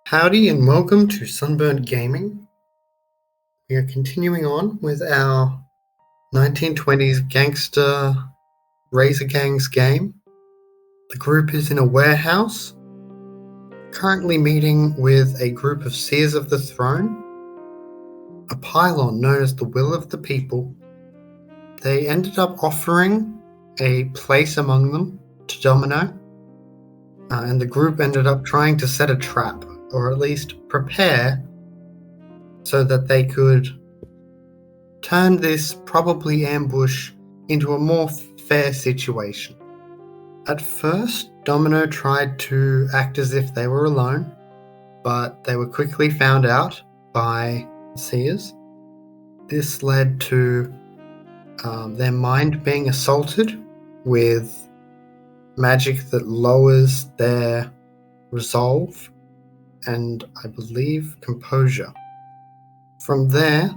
Howdy and welcome to Sunburned Gaming. We are continuing on with our 1920s gangster Razor Gangs game. The group is in a warehouse, currently meeting with a group of Seers of the Throne, a pylon known as the Will of the People. They ended up offering a place among them to Domino, and the group ended up trying to set a trap, or at least prepare so that they could turn this probably ambush into a more fair situation. At first, Domino tried to act as if they were alone, but they were quickly found out by Seers. This led to their mind being assaulted with magic that lowers their resolve and, I believe, composure. From there,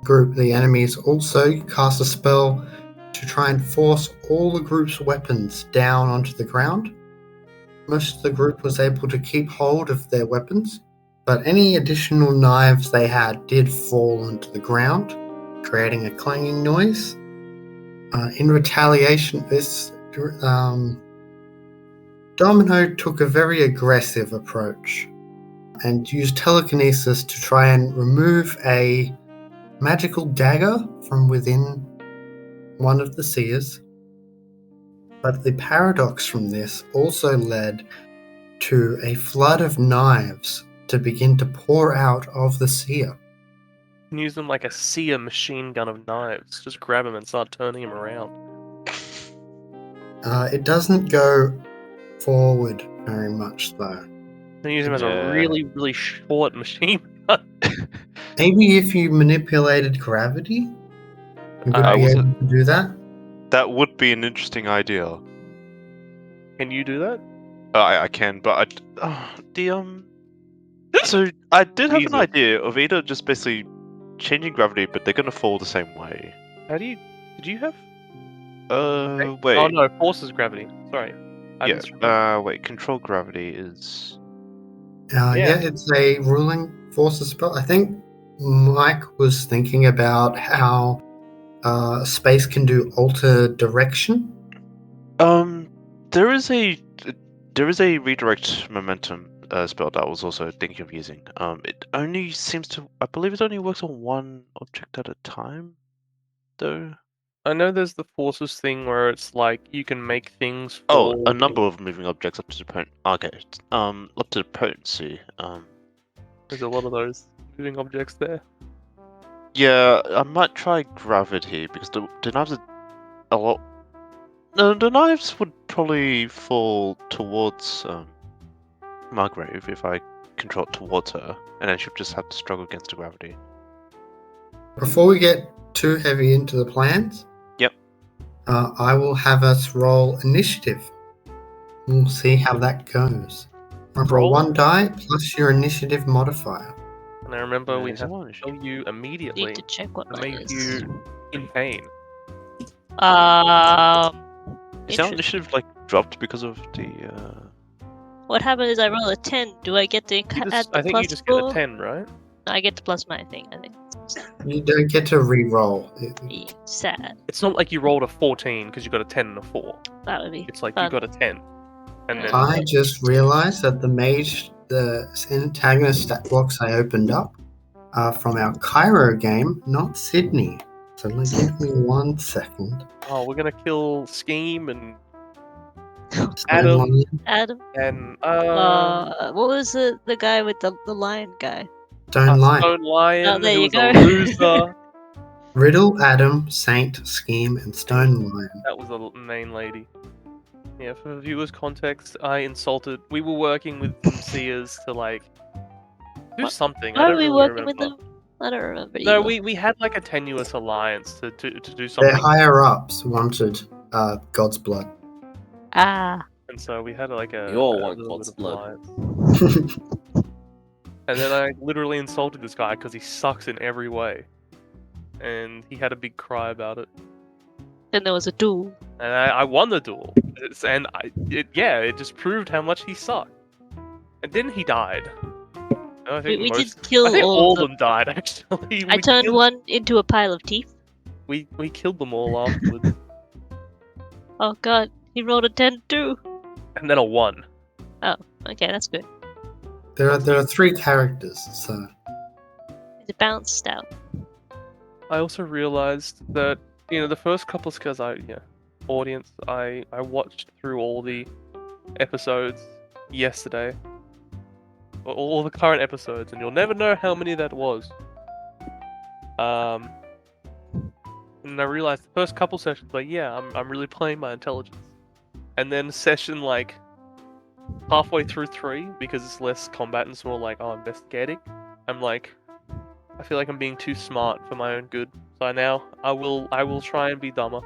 the enemies also cast a spell to try and force all the group's weapons down onto the ground. Most of the group was able to keep hold of their weapons, but any additional knives they had did fall onto the ground, creating a clanging noise. In retaliation, Domino took a very aggressive approach and used telekinesis to try and remove a magical dagger from within one of the Seers. But the paradox from this also led to a flood of knives to begin to pour out of the Seer. You can use them like a Seer machine gun of knives. Just grab them and start turning them around. It doesn't go forward very much, though. Then use them as a really, really short machine gun. Maybe if you manipulated gravity, you would be able to do that. That would be an interesting idea. Can you do that? I can, but So I did have an idea of either just basically changing gravity, but they're gonna fall the same way. How do you? Did you have? Wait. Oh no, forces gravity. Sorry. Wait. Control gravity is. Yeah, it's a ruling forces spell. I think Mike was thinking about how space can do alter direction. There is a redirect momentum spell that I was also thinking of using. It only seems to, I believe, it only works on one object at a time, though. I know there's the forces thing where it's like you can make things fall. Oh, a number of moving objects up to the up to the potency. There's a lot of those moving objects there. Yeah, I might try gravity because the knives are a lot. No, the knives would probably fall towards Margrave if I control it towards her, and then she'll just have to struggle against the gravity. Before we get too heavy into the plans, I will have us roll initiative. We'll see how that goes. Roll one die plus your initiative modifier. And I remember we have to tell you immediately. Need to check what to mine make is. you in pain. Is our initiative dropped because of the? What happens is I roll a 10. Do I get to add the I think plus you just 4? get a 10, right? No, I get to plus my thing. I think. You don't get to re-roll. Sad. It's not like you rolled a 14 because you got a 10 and a 4. That would be. It's like fun. you got a 10. And then I just realized that the antagonist stat blocks I opened up are from our Cairo game, not Sydney. So give me 1 second. Oh, we're gonna kill Scheme and Adam. and what was the guy with the lion guy? Stone Lion. Stone Lion. Oh, there who you was go. A loser. Riddle, Adam, Saint, Scheme, and Stone Lion. That was the main lady. Yeah, for viewers' context, we were working with some Seers to do something. Why I don't were we really working remember. with them? I don't remember. No, either. we had a tenuous alliance to do something. Their higher ups wanted God's blood. Ah. And so we had You all want God's blood. And then I literally insulted this guy because he sucks in every way. And he had a big cry about it. Then there was a duel. And I won the duel. It just proved how much he sucked. And then he died. I think We most. did kill I think all all of of them died actually. I We turned killed- one into a pile of teeth. We killed them all afterwards, Oh god, he rolled a 10 too. and then a 1. Okay, that's good. There are 3 characters, so It balanced out. I also realized that the first couple of because audience I watched through all the episodes yesterday, all the current episodes, and you'll never know how many that was. And I realized the first couple sessions, like, yeah, I'm really playing my intelligence, and then session like halfway through 3, because it's less combat and it's more like investigating. I'm like, I feel like I'm being too smart for my own good. So now I will try and be dumber.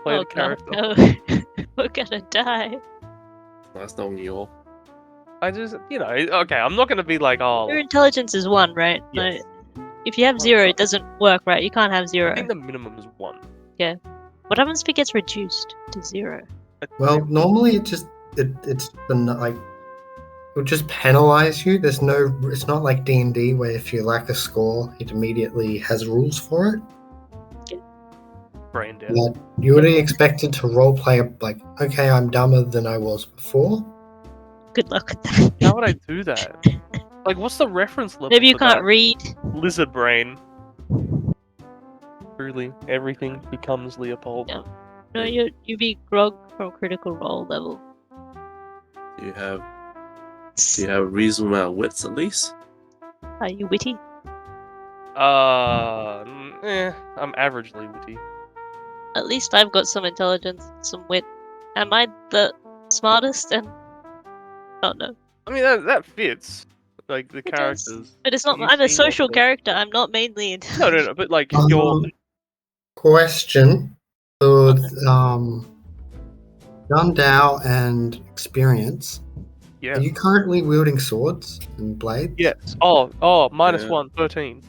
Play the character. God, no. We're gonna die. Nice knowing you all. I just okay. I'm not gonna be like Your intelligence is 1, right? Yes. Like, if you have 0, it doesn't work, right? You can't have I 0. think the minimum is 1. What happens if it gets reduced to 0? well, normally it's like it'll just penalize you. It's not like D&D where if you lack a score, it immediately has rules for it. Brain dead. Like, you would be expected to roleplay like, okay, I'm dumber than I was before. Good luck with that. How would I do that? Like, what's the reference level? Maybe you for can't that? read. Lizard brain. Truly, everything becomes Leopold. Yeah. No, you be Grog from Critical Role level. Do you have a reasonable amount of wits at least? Are you witty? I'm averagely witty. At least I've got some intelligence, some wit. Am I the smartest? And oh no, I mean, that fits. Like the It does. characters. but it's not. You I'm a see social yourself- character. I'm not mainly No, intelligent. but like your Question. So, Gun Dow and experience. yeah. Are you currently wielding swords and blades? Yes. Oh, minus Yeah. 1, 13.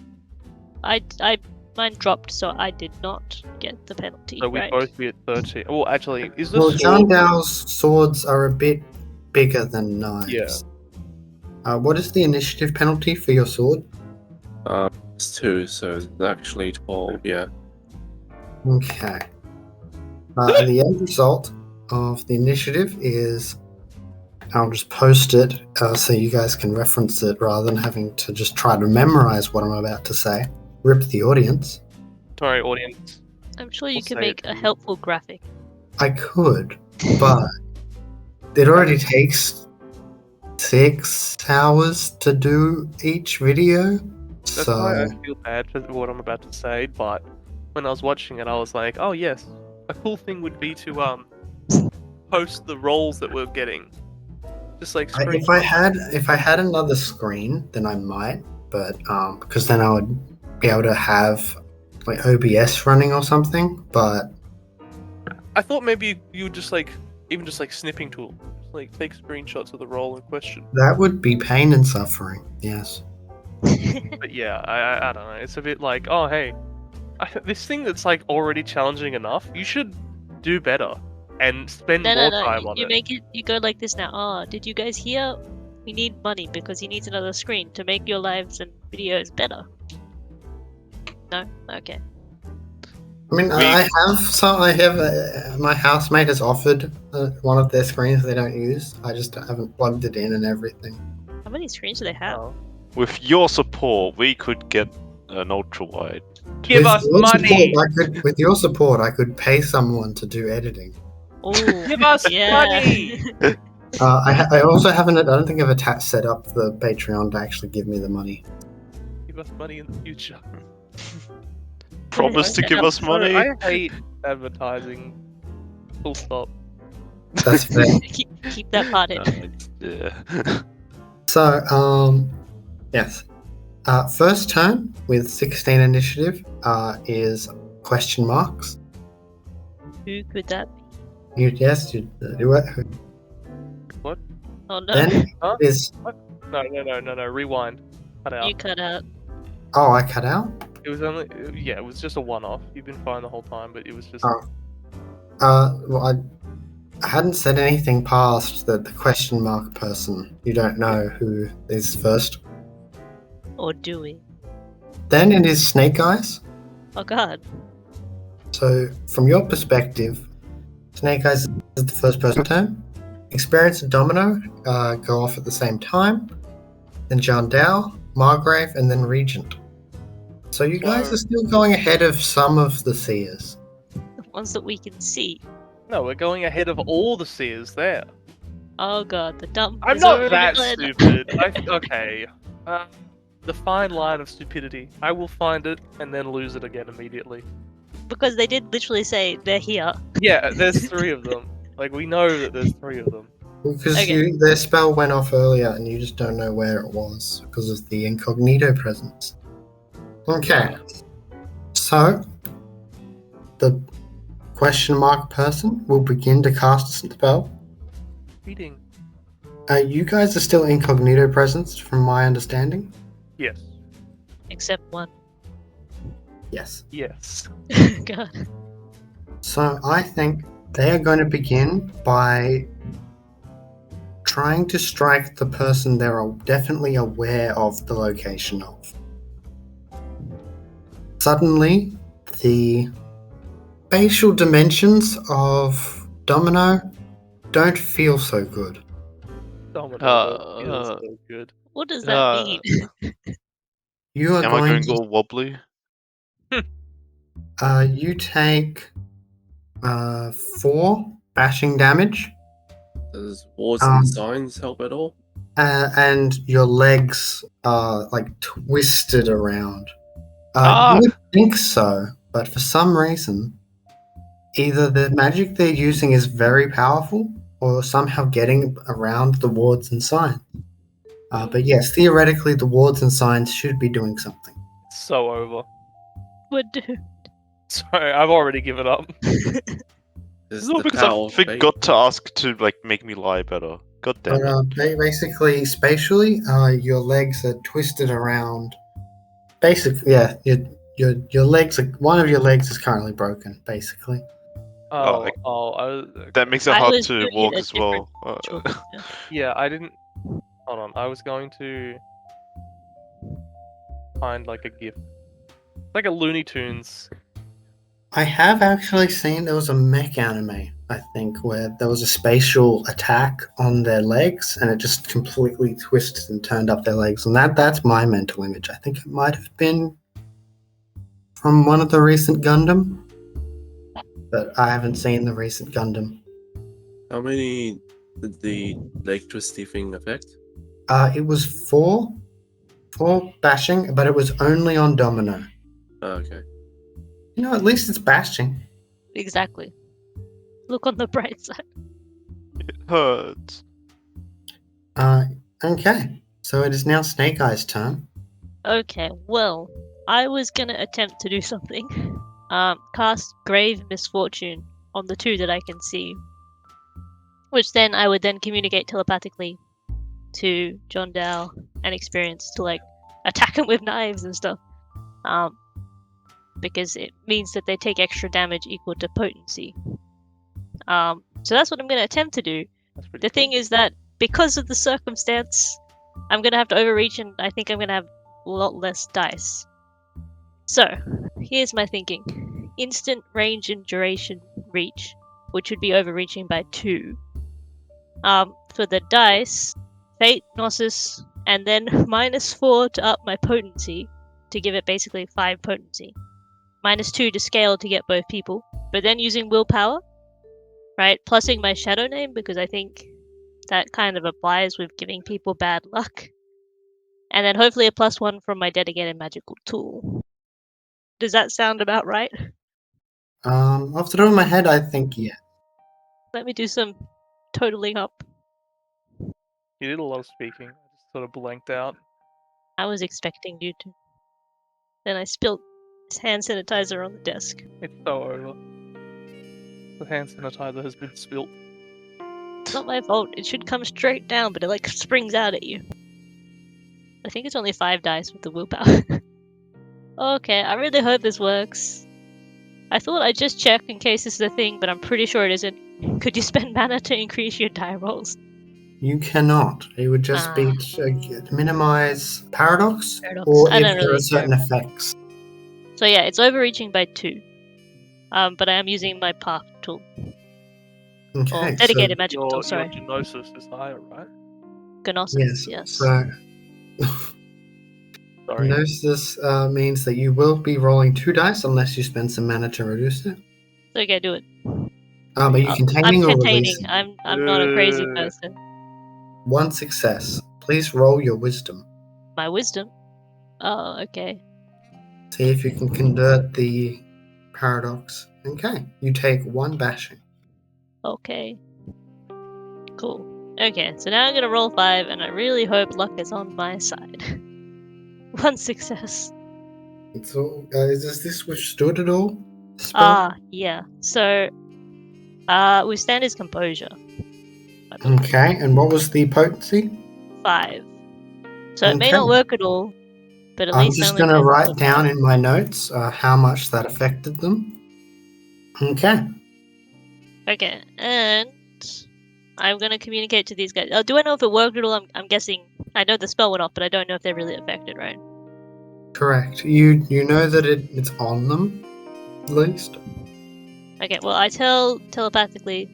Mine dropped, so I did not get the penalty. So we right? both be at 13. Well, actually, is the Well, John sword... Dow's swords are a bit bigger than knives. What is the initiative penalty for your sword? It's 2, so it's actually 12. Yeah. Okay. The end result of the initiative is, I'll just post it so you guys can reference it rather than having to just try to memorize what I'm about to say. Rip the audience. Sorry, audience. I'm sure you We'll can say make it a to you. helpful graphic. I could, but it already takes 6 hours to do each video. That's So why I feel bad for what I'm about to say, but when I was watching it, I was like, oh yes, a cool thing would be to post the rolls that we're getting. Just like if I had another screen, then I might, but because then I would be able to have like OBS running or something. But I thought maybe you would just like snipping tool, just like take screenshots of the roll in question. that would be pain and suffering. Yes. But yeah, I don't know. It's a bit like, oh hey, this thing that's like already challenging enough, you should do better and spend No, more no, time no. on You it. make it. You go like this now. Oh, did you guys hear? We need money because he needs another screen to make your lives and videos better. No, okay. I mean, I have my housemate has offered one of their screens they don't use. I just haven't plugged it in and everything. How many screens do they have? Oh. With your support, we could get an ultra wide. Give us your money! with your support, I could pay someone to do editing. Oh, Give us yeah. money! I also haven't. I don't think I've set up the Patreon to actually give me the money. Give us money in the future. Promise to Yeah. give us money. I hate advertising. Full stop. That's fair. keep that part in. Yeah. So, yes. First turn with 16 initiative is question marks. Who could that be? You do it. Oh no, Then Huh? is No, rewind. Cut out. you cut out. oh, I cut out. It was only, yeah, it was just a one-off. You've been fine the whole time, but it was just... Well, I hadn't said anything past the question mark person. You don't know who is first. or doing? Then it is Snake Eyes. Oh god. So, from your perspective, Snake Eyes is the first person turn. Experience and Domino go off at the same time. Then John Dow, Margrave, and then Regent. So you guys So- are still going ahead of some of the Seers. The ones that we can see. No, we're going ahead of all the Seers there. Oh god, the dump I'm is not already that done. stupid. Okay. The fine line of stupidity. I will find it and then lose it again immediately. Because they did literally say they're here. Yeah, there's 3 of them. Like, we know that there's 3 of them. Because Okay. their spell went off earlier and you just don't know where it was because of the incognito presence. Okay. So, the question mark person will begin to cast a spell. Reading. You guys are still incognito presence from my understanding? Yes. Except one. Yes. Yes. God. So I think they are going to begin by trying to strike the person they're definitely aware of the location of. Suddenly, the spatial dimensions of Domino don't feel so good. Domino feels so good. What does that mean? You are Am I going going all wobbly? to, you take 4 bashing damage. Does wards Um, and signs help at all? And your legs are like twisted around. Ah! You would think so, but for some reason, either the magic they're using is very powerful or somehow getting around the wards and signs. But yes, theoretically, the wards and signs should be doing something. So over. Would do. Sorry, I've already given up. Is No, the because Tower I of Fate- forgot to ask to like make me lie better. God damn But it. basically, spatially, your legs are twisted around. Basically, yeah, your legs are, one of your legs is currently broken. Basically, Oh, like- That makes it I hard was to doing it walk at as well. different children, yeah. yeah, I didn't. Hold on, I was going to find like a gift, like a Looney Tunes. I have actually seen there was a mech anime, I think, where there was a spatial attack on their legs, and it just completely twisted and turned up their legs. And that's my mental image. I think it might have been from one of the recent Gundam, but I haven't seen the recent Gundam. How many did the leg twisty thing affect? It was four bashing, but it was only on Domino. Oh, okay. You know, at least it's bashing. Exactly. Look on the bright side. It hurts. Okay. So it is now Snake Eyes' turn. Okay, well, I was gonna attempt to do something. Cast Grave Misfortune on the 2 that I can see. Which then I would then communicate telepathically to John Dow and Experience to like attack him with knives and stuff. Because it means that they take extra damage equal to potency. So that's what I'm gonna attempt to do. That's pretty The thing is that because of the circumstance, I'm gonna have to overreach, and I think I'm gonna have a lot less dice. So, here's my thinking: instant range and duration reach, which would be overreaching by 2. For the dice, Fate, Gnosis, and then -4 to up my potency to give it basically 5 potency. -2 to scale to get both people, but then using willpower, right? Plussing my shadow name because I think that kind of applies with giving people bad luck. And then hopefully a +1 from my dedicated magical tool. Does that sound about right? Off the top of my head, I think yeah. Let me do some totaling up. You did a lot of speaking. I just sort of blanked out. I was expecting you to. Then I spilled hand sanitizer on the desk. It's so over. The hand sanitizer has been spilt. It's not my fault. It should come straight down, but it like springs out at you. I think it's only 5 dice with the willpower. Okay, I really hope this works. I thought I'd just check in case this is a thing, but I'm pretty sure it isn't. Could you spend mana to increase your die rolls? you cannot. It would just be to minimize paradox, Paradox. or I if don't there really are certain care. effects. So yeah, it's overreaching by 2. But I am using my path tool. Or Okay, dedicated so magical tool, Your sorry. Gnosis is higher, right? Gnosis, yes, yes. so Sorry. Gnosis means that you will be rolling 2 dice unless you spend some mana to reduce it. Okay, do it. Are you I'm containing or containing. releasing? I'm not a crazy person. 1 success. Please roll your wisdom. My wisdom. Oh, okay. See if you can convert the paradox. Okay, you take 1 bashing. Okay. Cool. Okay, so now I'm gonna roll 5, and I really hope luck is on my side. 1 success. It's all, is this withstood at all? Spell? Yeah. So, withstand is composure. I believe. Okay, and what was the potency? 5. So it may Okay. not work at all, but at I'm least just only going to by write down 5. in my notes how much that affected them. Okay. Okay, and I'm gonna communicate to these guys. Do I know if it worked at all? I'm guessing. I know the spell went off, but I don't know if they're really affected, right? Correct. You know that it's on them, at least. Okay, well, I tell telepathically,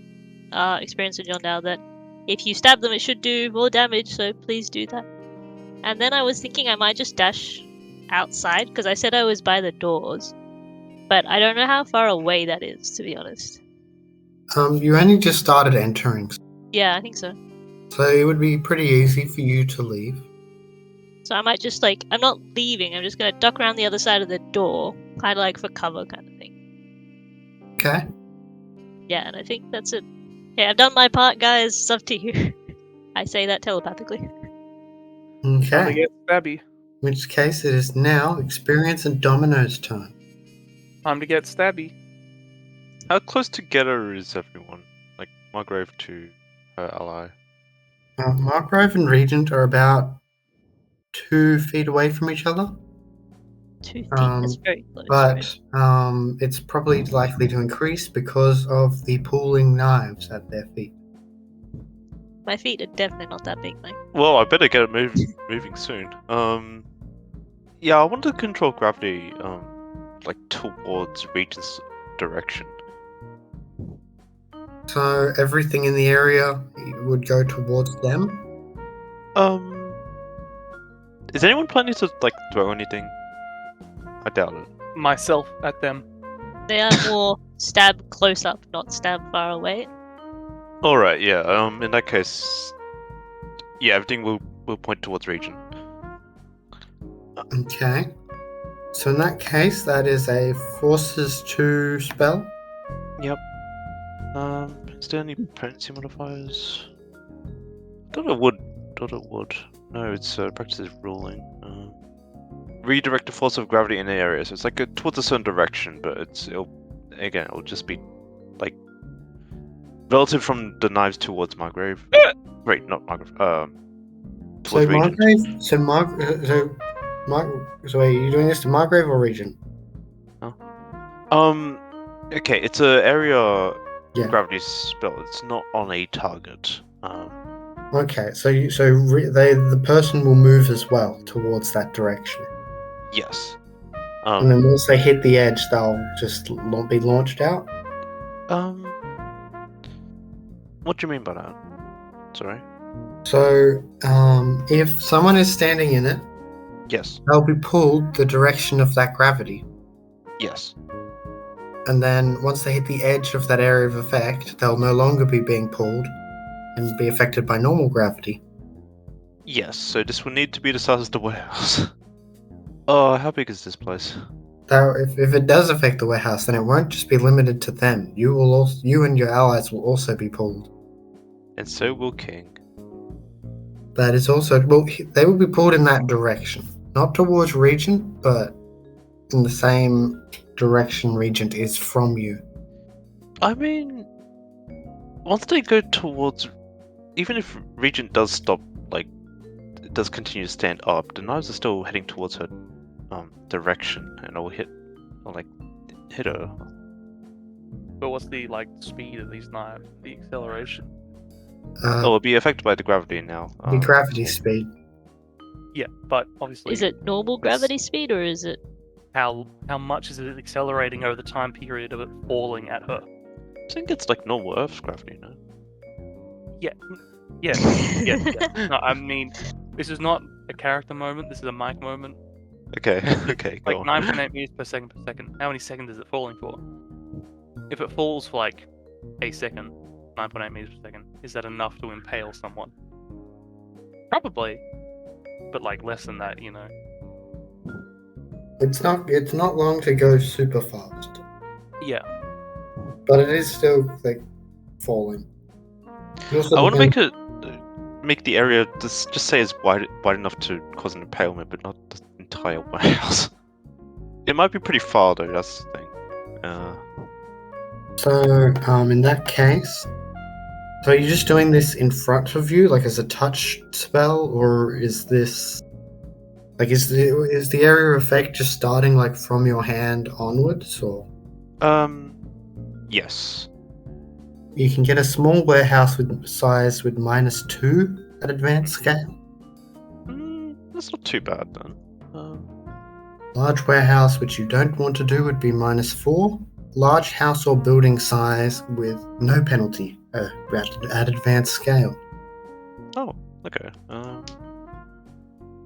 experienced with John now, that if you stab them, it should do more damage, so please do that. And then I was thinking I might just dash outside, because I said I was by the doors. But I don't know how far away that is, to be honest. You only just started entering, Yeah, I think so. so it would be pretty easy for you to leave. So I might just, like, I'm not leaving, I'm just gonna duck around the other side of the door, kind of like for cover kind of thing. Okay. Yeah, and I think that's it. Okay, I've done my part, guys. It's up to you. I say that telepathically. Time to Okay. get stabby. In which case, it is now Experience and Domino's turn. Time to get stabby. How close together is everyone? Like Margrave to her ally. Markgrove and Regent are about 2 feet away from each other. 2 feet, that's very close. But it's probably likely to increase because of the pooling knives at their feet. My feet are definitely not that big, Mike. Well, I better get it moving soon. Yeah, I want to control gravity, like towards Regent's direction. So everything in the area would go towards them. Is anyone planning to like throw anything? I doubt it. Myself at them. They are more stab close up, not stab far away. All right, yeah. In that case, yeah, everything will point towards Regent. Okay. So in that case, that is a Forces 2 spell. Yep. Is there any potency modifiers? Thought it would. No, it's practices ruling. Redirect the force of gravity in the area, so it's like towards a certain direction, but it'll just be like relative from the knives towards Margrave. Wait, not Margrave. So Towards Regent. Margrave. So wait, are you doing this to Margrave or Regent? Okay, it's a area Yeah. gravity spell. It's not on a target. Okay, so the person will move as well towards that direction, Yes. and then once they hit the edge, they'll just be launched out. What do you mean by that? Sorry. So, if someone is standing in it, Yes. they'll be pulled the direction of that gravity, Yes. and then once they hit the edge of that area of effect, they'll no longer be being pulled and be affected by normal gravity. Yes. So this will need to be the size of the warehouse. Oh, how big is this place? Though, if it does affect the warehouse, then it won't just be limited to them. You and your allies will also be pulled. And so will King. That is also they will be pulled in that direction, not towards Regent, but in the same direction Regent is from you. I mean, once they go towards, even if Regent does stop, like, it does continue to stand up, the knives are still heading towards her direction, and I'll hit her. But what's the speed of these knives? The acceleration? it'll be affected by the gravity now. the gravity so- speed. Yeah, but obviously, Is it normal gravity speed or is it? how much is it accelerating over the time period of it falling at her? I think it's like normal Earth's gravity, no? Yeah, yeah. No, I mean, this is not a character moment. This is a mic moment. Okay, okay, go Like on. 9.8 meters per second per second. How many seconds is it falling for? If it falls for like a second, 9.8 meters per second, is that enough to impale someone? Probably, but like less than that, you know. It's not long to go super fast, Yeah. but it is still like falling. It also I want to depends- make the area just say it's wide enough to cause an impalement, but not the entire warehouse. It might be pretty far though. That's the thing. So, in that case, so are you just doing this in front of you, like as a touch spell, or is this like is the area of effect just starting like from your hand onwards, or Yes. you can get a small warehouse with size with -2 at advanced scale. That's not too bad then. Large warehouse, which you don't want to do, would be -4. Large house or building size with no penalty at advanced scale. Oh, okay.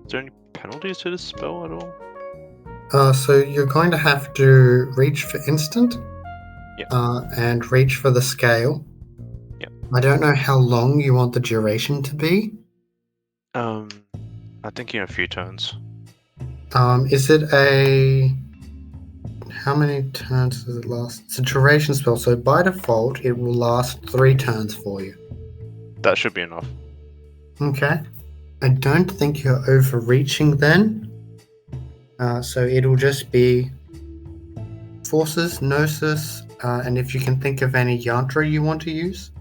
Is there any penalties to this spell at all? So you're going to have to reach for instant, Yep. and reach for the scale. Yep. I don't know how long you want the duration to be. I think a few turns. Is it a... How many turns does it last? It's a duration spell, so by default it will last 3 turns for you. That should be enough. Okay. I don't think you're overreaching then. So it'll just be forces, gnosis, and if you can think of any yantra you want to use.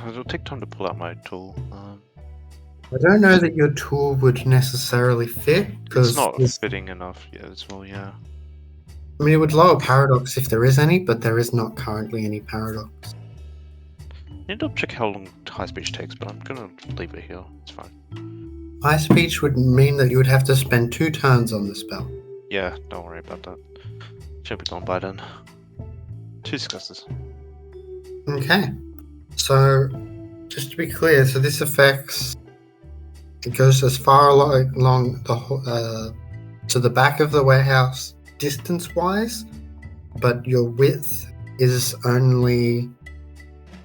It'll take time to pull out my tool. I don't know that your tool would necessarily fit, because It's not fitting enough yet as well, yeah. I mean, it would lower paradox if there is any, but there is not currently any paradox. I need to check how long high speech takes, but I'm gonna leave it here. It's fine. High speech would mean that you would have to spend 2 turns on the spell. Yeah, don't worry about that. Should be gone by then. 2 successes. Okay. So, just to be clear, so this affects... It goes as far along the to the back of the warehouse distance-wise, but your width is only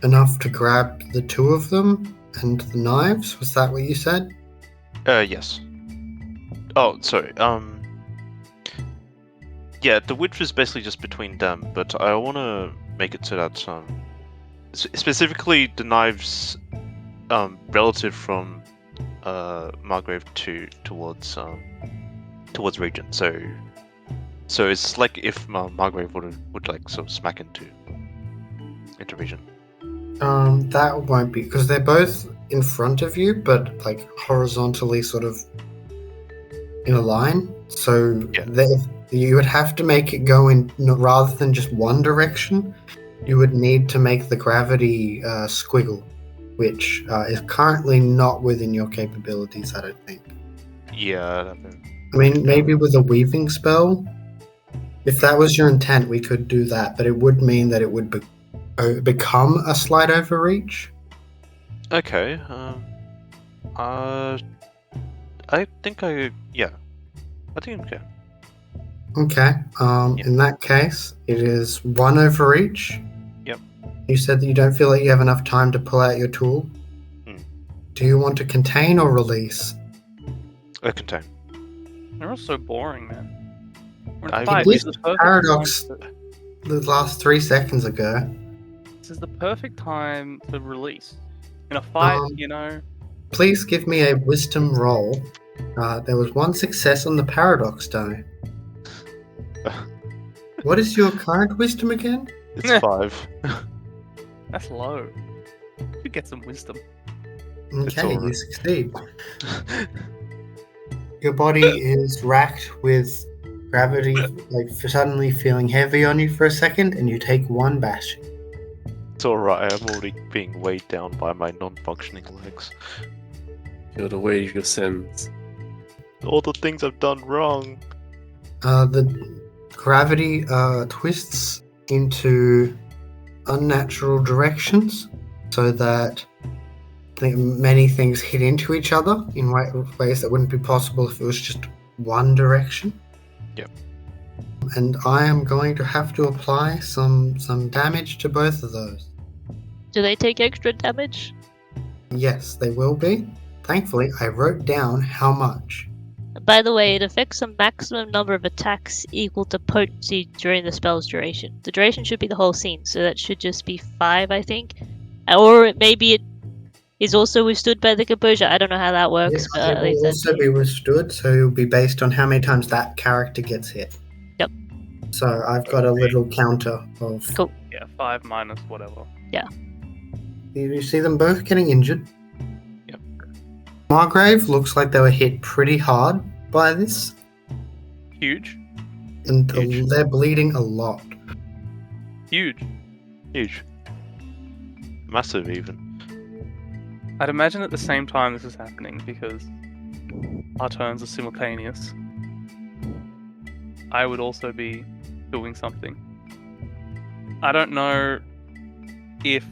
enough to grab the 2 of them and the knives. Was that what you said? Yes. Oh, sorry. Yeah, the width is basically just between them, but I want to make it so that specifically the knives relative from Margrave towards Regent. So it's like if Margrave would like sort of smack into Regent. That won't be, because they're both in front of you, but like horizontally, sort of in a line. So Yeah. you would have to make it go in rather than just one direction. You would need to make the gravity squiggle, which is currently not within your capabilities, I don't think. Yeah. I mean, maybe with a weaving spell, if that was your intent, we could do that, but it would mean that it would become a slight overreach. Okay. I think I think okay. Okay. Yeah. In that case, it is 1 overreach. Yep. You said that you don't feel like you have enough time to pull out your tool. Do you want to contain or release? Contain. They're all so boring, man. We're in I fight. did This is the perfect paradox time the last 3 seconds ago. this is the perfect time to release. In a fight, Um, you know. Please give me a wisdom roll. There was 1 success on the paradox die. What is your current wisdom again? It's 5. That's low. You get some wisdom. Okay, you alright. succeed. Your body is racked with gravity, like suddenly feeling heavy on you for a second, and you take 1 bash. It's alright, I'm already being weighed down by my non-functioning legs. Feel the weight of your sins. All the things I've done wrong. The gravity twists into unnatural directions so that many things hit into each other in ways that wouldn't be possible if it was just one direction. Yep. And I am going to have to apply some damage to both of those. Do they take extra damage? Yes, they will be. Thankfully, I wrote down how much. By the way, it affects a maximum number of attacks equal to potency during the spell's duration. The duration should be the whole scene, so that should just be 5, I think. Or maybe it is also withstood by the composure. I don't know how that works, but It at least will also be withstood, so it will be based on how many times that character gets hit. Yep. So I've got a little counter of... Cool. Yeah, 5 minus whatever. You see them both getting injured. Yep. Margrave looks like they were hit pretty hard by this, Huge. and Huge. they're bleeding a lot. Huge. Huge. Massive, even. I'd imagine at the same time this is happening, because our turns are simultaneous, I would also be doing something. I don't know if...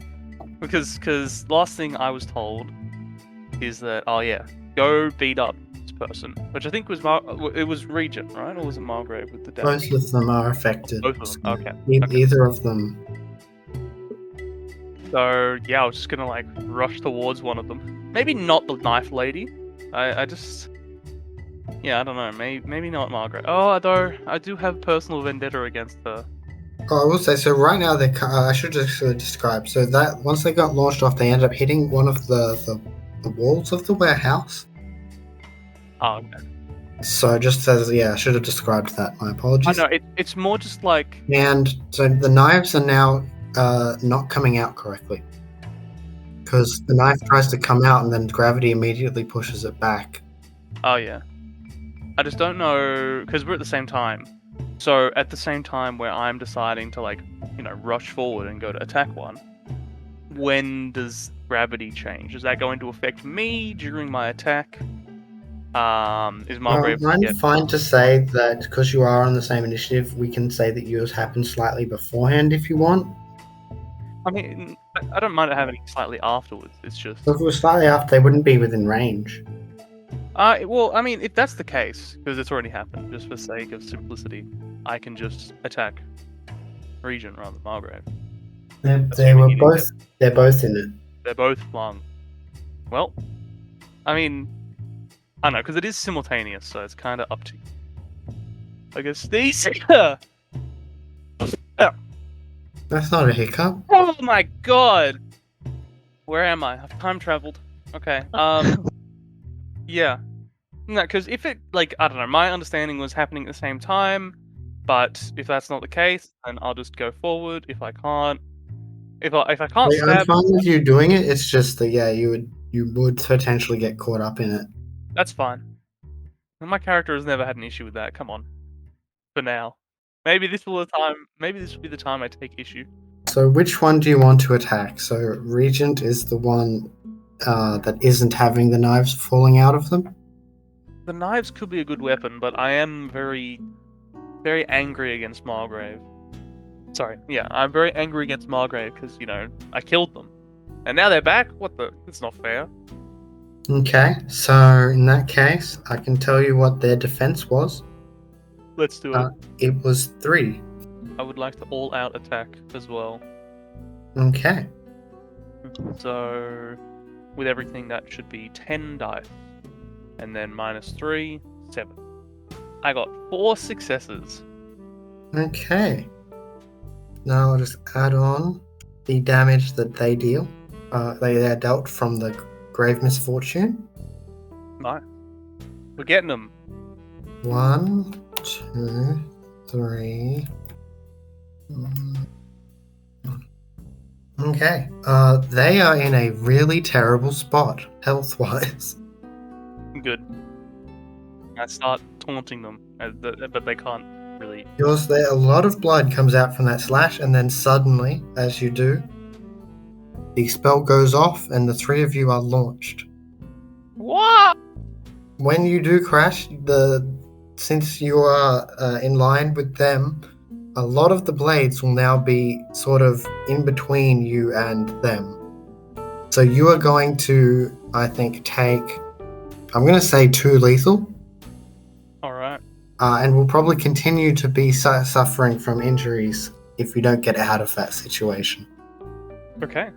Because last thing I was told is that, oh yeah, go beat up this person. Which I think was it was Regent, right? Or was it Margrave with the damage? Both of them are affected. Both of them, okay. Either of them. So yeah, I was just gonna like rush towards one of them. Maybe not the knife lady. I just... Yeah, I don't know. Maybe not Margaret. Oh, although I do have personal vendetta against her. Oh, I will say, so right now, I should just describe. So that once they got launched off, they ended up hitting one of the walls of the warehouse. Oh, okay. So just as, yeah, I should have described that. My apologies. I know, it's more just like... And so the knives are now not coming out correctly. Because the knife tries to come out and then gravity immediately pushes it back. Oh, yeah. I just don't know, because we're at the same time. So at the same time where I'm deciding to, like, you know, rush forward and go to attack one, when does gravity change? Is that going to affect me during my attack? Is Margrave... I'm fine to say that because you are on the same initiative, we can say that yours happened slightly beforehand if you want. I mean, I don't mind it happening slightly afterwards. It's just... So if it was slightly after, they wouldn't be within range. Well, I mean, if that's the case, because it's already happened, just for sake of simplicity, I can just attack Regent rather than Margrave. They're both in it. They're both flung. Well, I mean, I don't know, because it is simultaneous, so it's kind of up to you. I guess these... That's not a hiccup. Oh my god! Where am I? I've time traveled. Okay, yeah. No, because if it, like, I don't know, my understanding was happening at the same time, but if that's not the case, then I'll just go forward. If I can't... If I can't I'm stab... fine with you doing it, it's just that, yeah, you would potentially get caught up in it. That's fine. My character has never had an issue with that. Come on. For now. Maybe this will be the time I take issue. So which one do you want to attack? So Regent is the one that isn't having the knives falling out of them? The knives could be a good weapon, but I am very, very angry against Margrave. Sorry, yeah, I'm very angry against Margrave because, you know, I killed them. And now they're back? What the? It's not fair. Okay, so in that case, I can tell you what their defense was. Let's do it. It was 3. I would like to all-out attack as well. Okay. So, with everything, that should be 10 dice. And then minus 3, 7. I got 4 successes. Okay. Now I'll just add on the damage that they deal. They are dealt from the grave misfortune. Nice. We're getting them. 1, 2, 3. Okay. They are in a really terrible spot, health-wise. Good. I start taunting them, but they can't really... A lot of blood comes out from that slash, and then suddenly, as you do, the spell goes off and the three of you are launched. What? When you do crash, since you are in line with them, a lot of the blades will now be sort of in between you and them. So you are going to, I think, take, I'm going to say 2 lethal, Alright. and will probably continue to be suffering from injuries if you don't get out of that situation. Okay.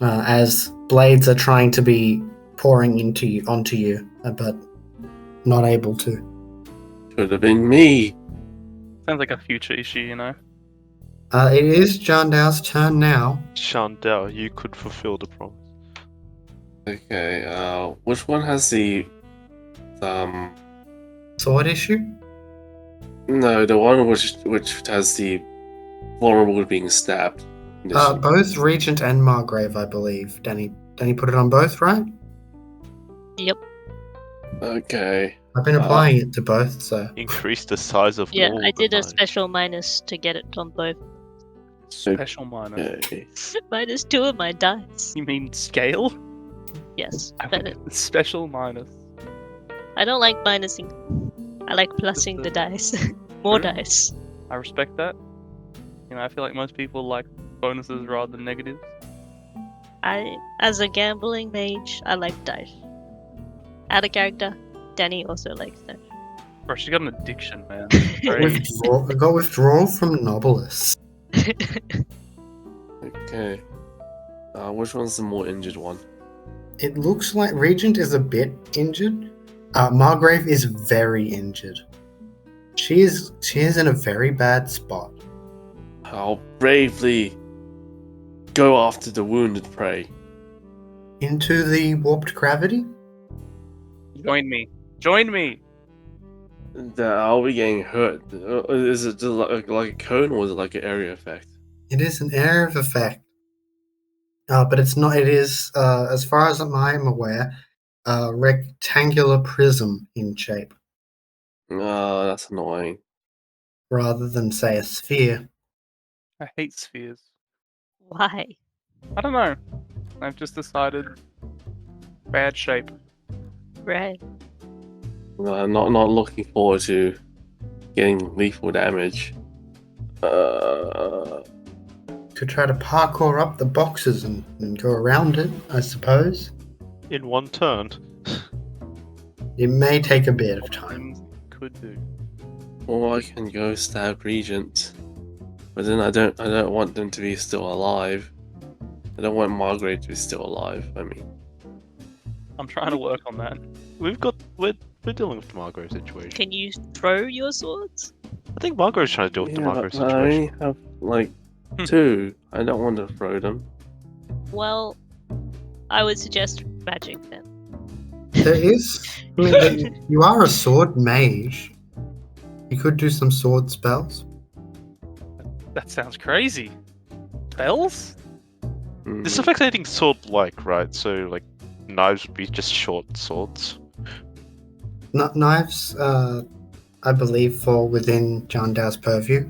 As blades are trying to be pouring onto you, but not able to. Could have been me. Sounds like a future issue, you know? It is Jandao's turn now. Chandel, you could fulfill the promise. Okay, which one has the Sword issue? no, the one which has the vulnerable to being stabbed. Both Regent and Margrave, I believe. Danny put it on both, right? Yep. Okay. I've been applying it to both, so. Increase the size of Yeah, all I the did a knives. special minus to get it on both. Special minus. Okay. Minus 2 of my dice. You mean scale? Yes. I But think it's special minus. I don't like minusing. I like plussing the dice. More True. dice. I respect that. You know, I feel like most people like bonuses rather than negatives. As a gambling mage, I like dice. Out of character, Danny also likes dice. Bro, she got an addiction, man. Crazy. I got withdrawal from Nobilis. Okay. Which one's the more injured one? It looks like Regent is a bit injured. Margrave is very injured. She is in a very bad spot. I'll bravely go after the wounded prey. Into the warped gravity? Join me. Join me! I'll be getting hurt. Is it just like a cone or is it like an area effect? It is an area of effect. But it's not, it is, as far as I'm aware, a rectangular prism in shape, That's annoying. rather than, say, a sphere. I hate spheres. Why? I don't know. I've just decided bad shape. Right. I'm not looking forward to getting lethal damage. Could try to parkour up the boxes and go around it, I suppose. In one turn. It may take a bit of time. Things you could do. Or I can go stab Regent, but then I don't want them to be still alive. I don't want Margaret to be still alive. I mean, I'm trying to work on that. We're dealing with the Margot situation. Can you throw your swords? I think Margot's trying to deal with the Margot but I situation. only have like 2. I don't want to throw them. Well, I would suggest magic then. There is. I mean, you are a sword mage. You could do some sword spells. That sounds crazy. Spells? This affects anything sword-like, right? So, like, knives would be just short swords. Knives, I believe, fall within John Dow's purview.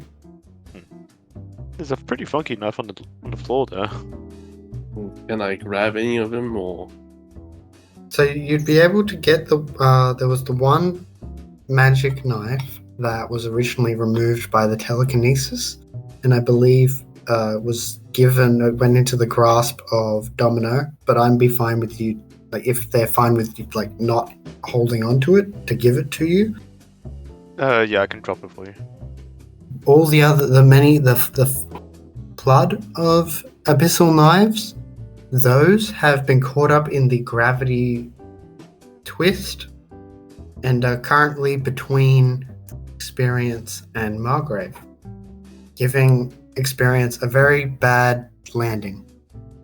There's a pretty funky knife on the floor there. Can I grab any of them or? So you'd be able to get there was the one magic knife that was originally removed by the telekinesis, and I believe went into the grasp of Domino, but I'd be fine with you, like, if they're fine with you, like, not holding on to it, to give it to you. Yeah, I can drop it for you. All the flood of abyssal knives, those have been caught up in the gravity twist and are currently between Experience and Margrave, giving Experience a very bad landing.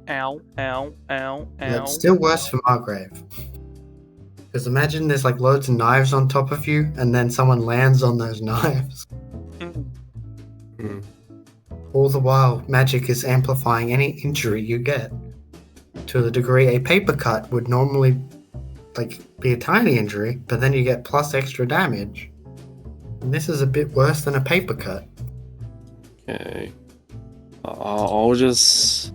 Ow, ow, ow, ow. It's still worse for Margrave. Because imagine there's like loads of knives on top of you, and then someone lands on those knives. All the while, magic is amplifying any injury you get. To the degree a paper cut would normally be a tiny injury, but then you get plus extra damage. And this is a bit worse than a paper cut. Okay. I'll just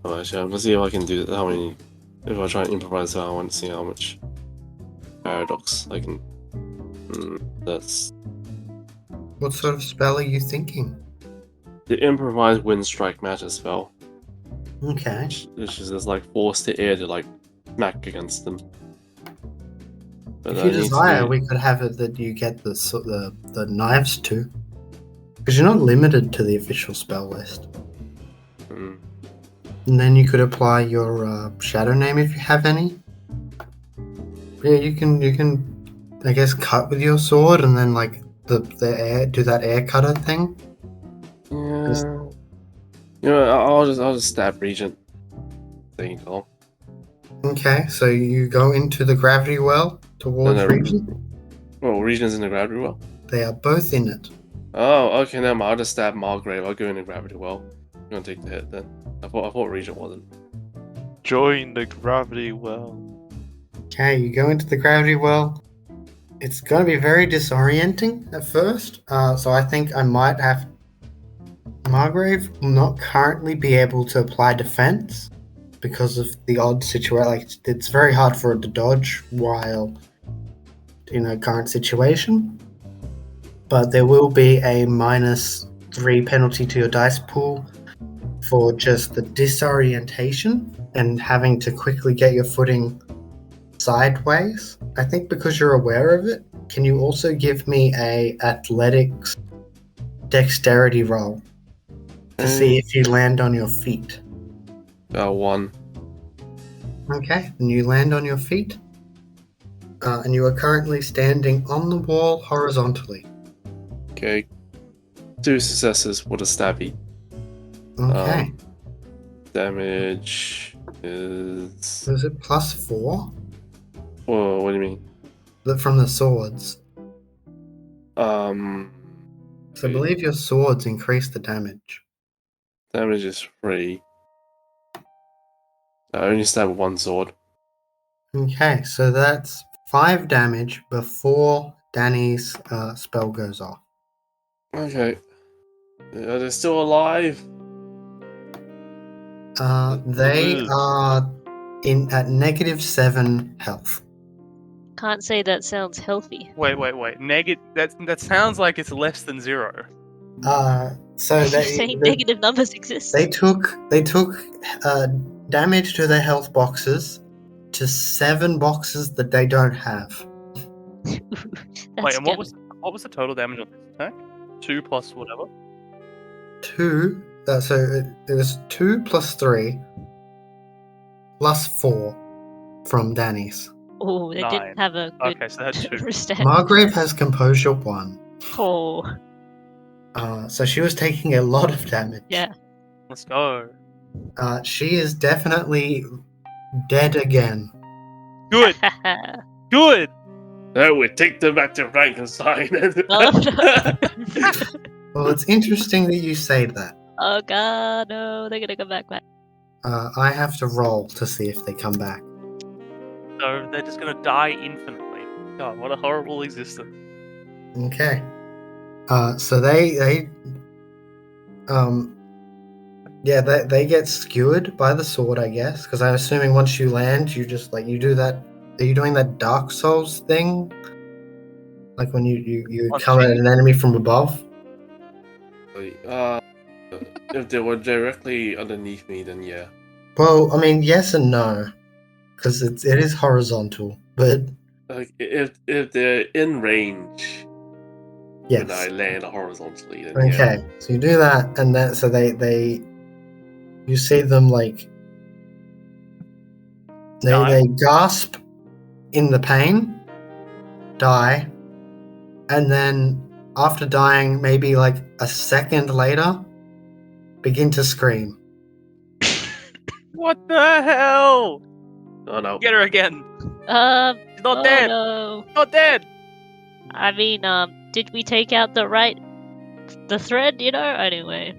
Oh, actually, I'm gonna see if I can do how many. If I try and improvise, I want to see how much paradox I can. That's What sort of spell are you thinking? the improvised wind strike matter spell, Okay. which is just like force the air to like smack against them. But If you I need desire, to do. we could have it that you get the knives too, because you're not limited to the official spell list. Mm, And then you could apply your shadow name if you have any. Yeah, you can, I guess, cut with your sword and then like the air do that air cutter thing. yeah. You know, I'll just stab Regent. There you go. Okay, so you go into the gravity well towards No. Regent. Well, Regent's in the gravity well. They are both in it. Oh, okay. Never mind. I'll just stab Margrave. I'll go in the gravity well. You're gonna take the hit then. I thought Regent wasn't. Join the gravity well. Okay, you go into the gravity well. It's going to be very disorienting at first, so I think I might have. Margrave will not currently be able to apply defense because of the odd situation. Like, it's very hard for it to dodge while in a current situation. But there will be a -3 penalty to your dice pool for just the disorientation and having to quickly get your footing sideways. I think because you're aware of it, can you also give me a athletics dexterity roll to see if you land on your feet? 1. Okay, then you land on your feet, and you are currently standing on the wall horizontally. Okay. 2 successes with a stabby. Okay, Damage is. is it +4 Whoa, what do you mean? from the swords? So I Okay. believe your swords increase the damage. Damage is 3. I only stab with 1 sword. Okay, so that's 5 damage before Danny's spell goes off. Okay. Are they still alive? They Live. are at -7 health. Can't say that sounds healthy. Wait. That sounds like it's less than 0. So You're they saying negative numbers exist. they took damage to their health boxes to 7 boxes that they don't have. That's Wait, and what good. was the total damage on this attack? 2 plus whatever. 2. So it was 2 plus 3 plus 4 from Danny's. Oh, they 9. didn't have a good Okay, so they had 2. stat. Margrave has composure 1. Oh, So she was taking a lot of damage. yeah. Let's go. She is definitely dead again. Good. Good. No, we take them back to Frankenstein. Oh, no. Well, it's interesting that you say that. Oh god, no, they're gonna come back. I have to roll to see if they come back. So they're just gonna die infinitely. God, what a horrible existence. Okay. So they they get skewered by the sword, I guess, because I'm assuming once you land, you just you do that. Are you doing that Dark Souls thing? Like when you come at an enemy from above? If they were directly underneath me, then yeah. Well, I mean, yes and no, because it is horizontal, but Like if they're in range yes. when I land horizontally, then Okay, yeah. so you do that, and then so they you see them they gasp in the pain, die, and then after dying, maybe like a second later, begin to scream. What the hell? Oh no. Get her again. She's not oh dead. no. Not dead. I mean, did we take out the thread, anyway.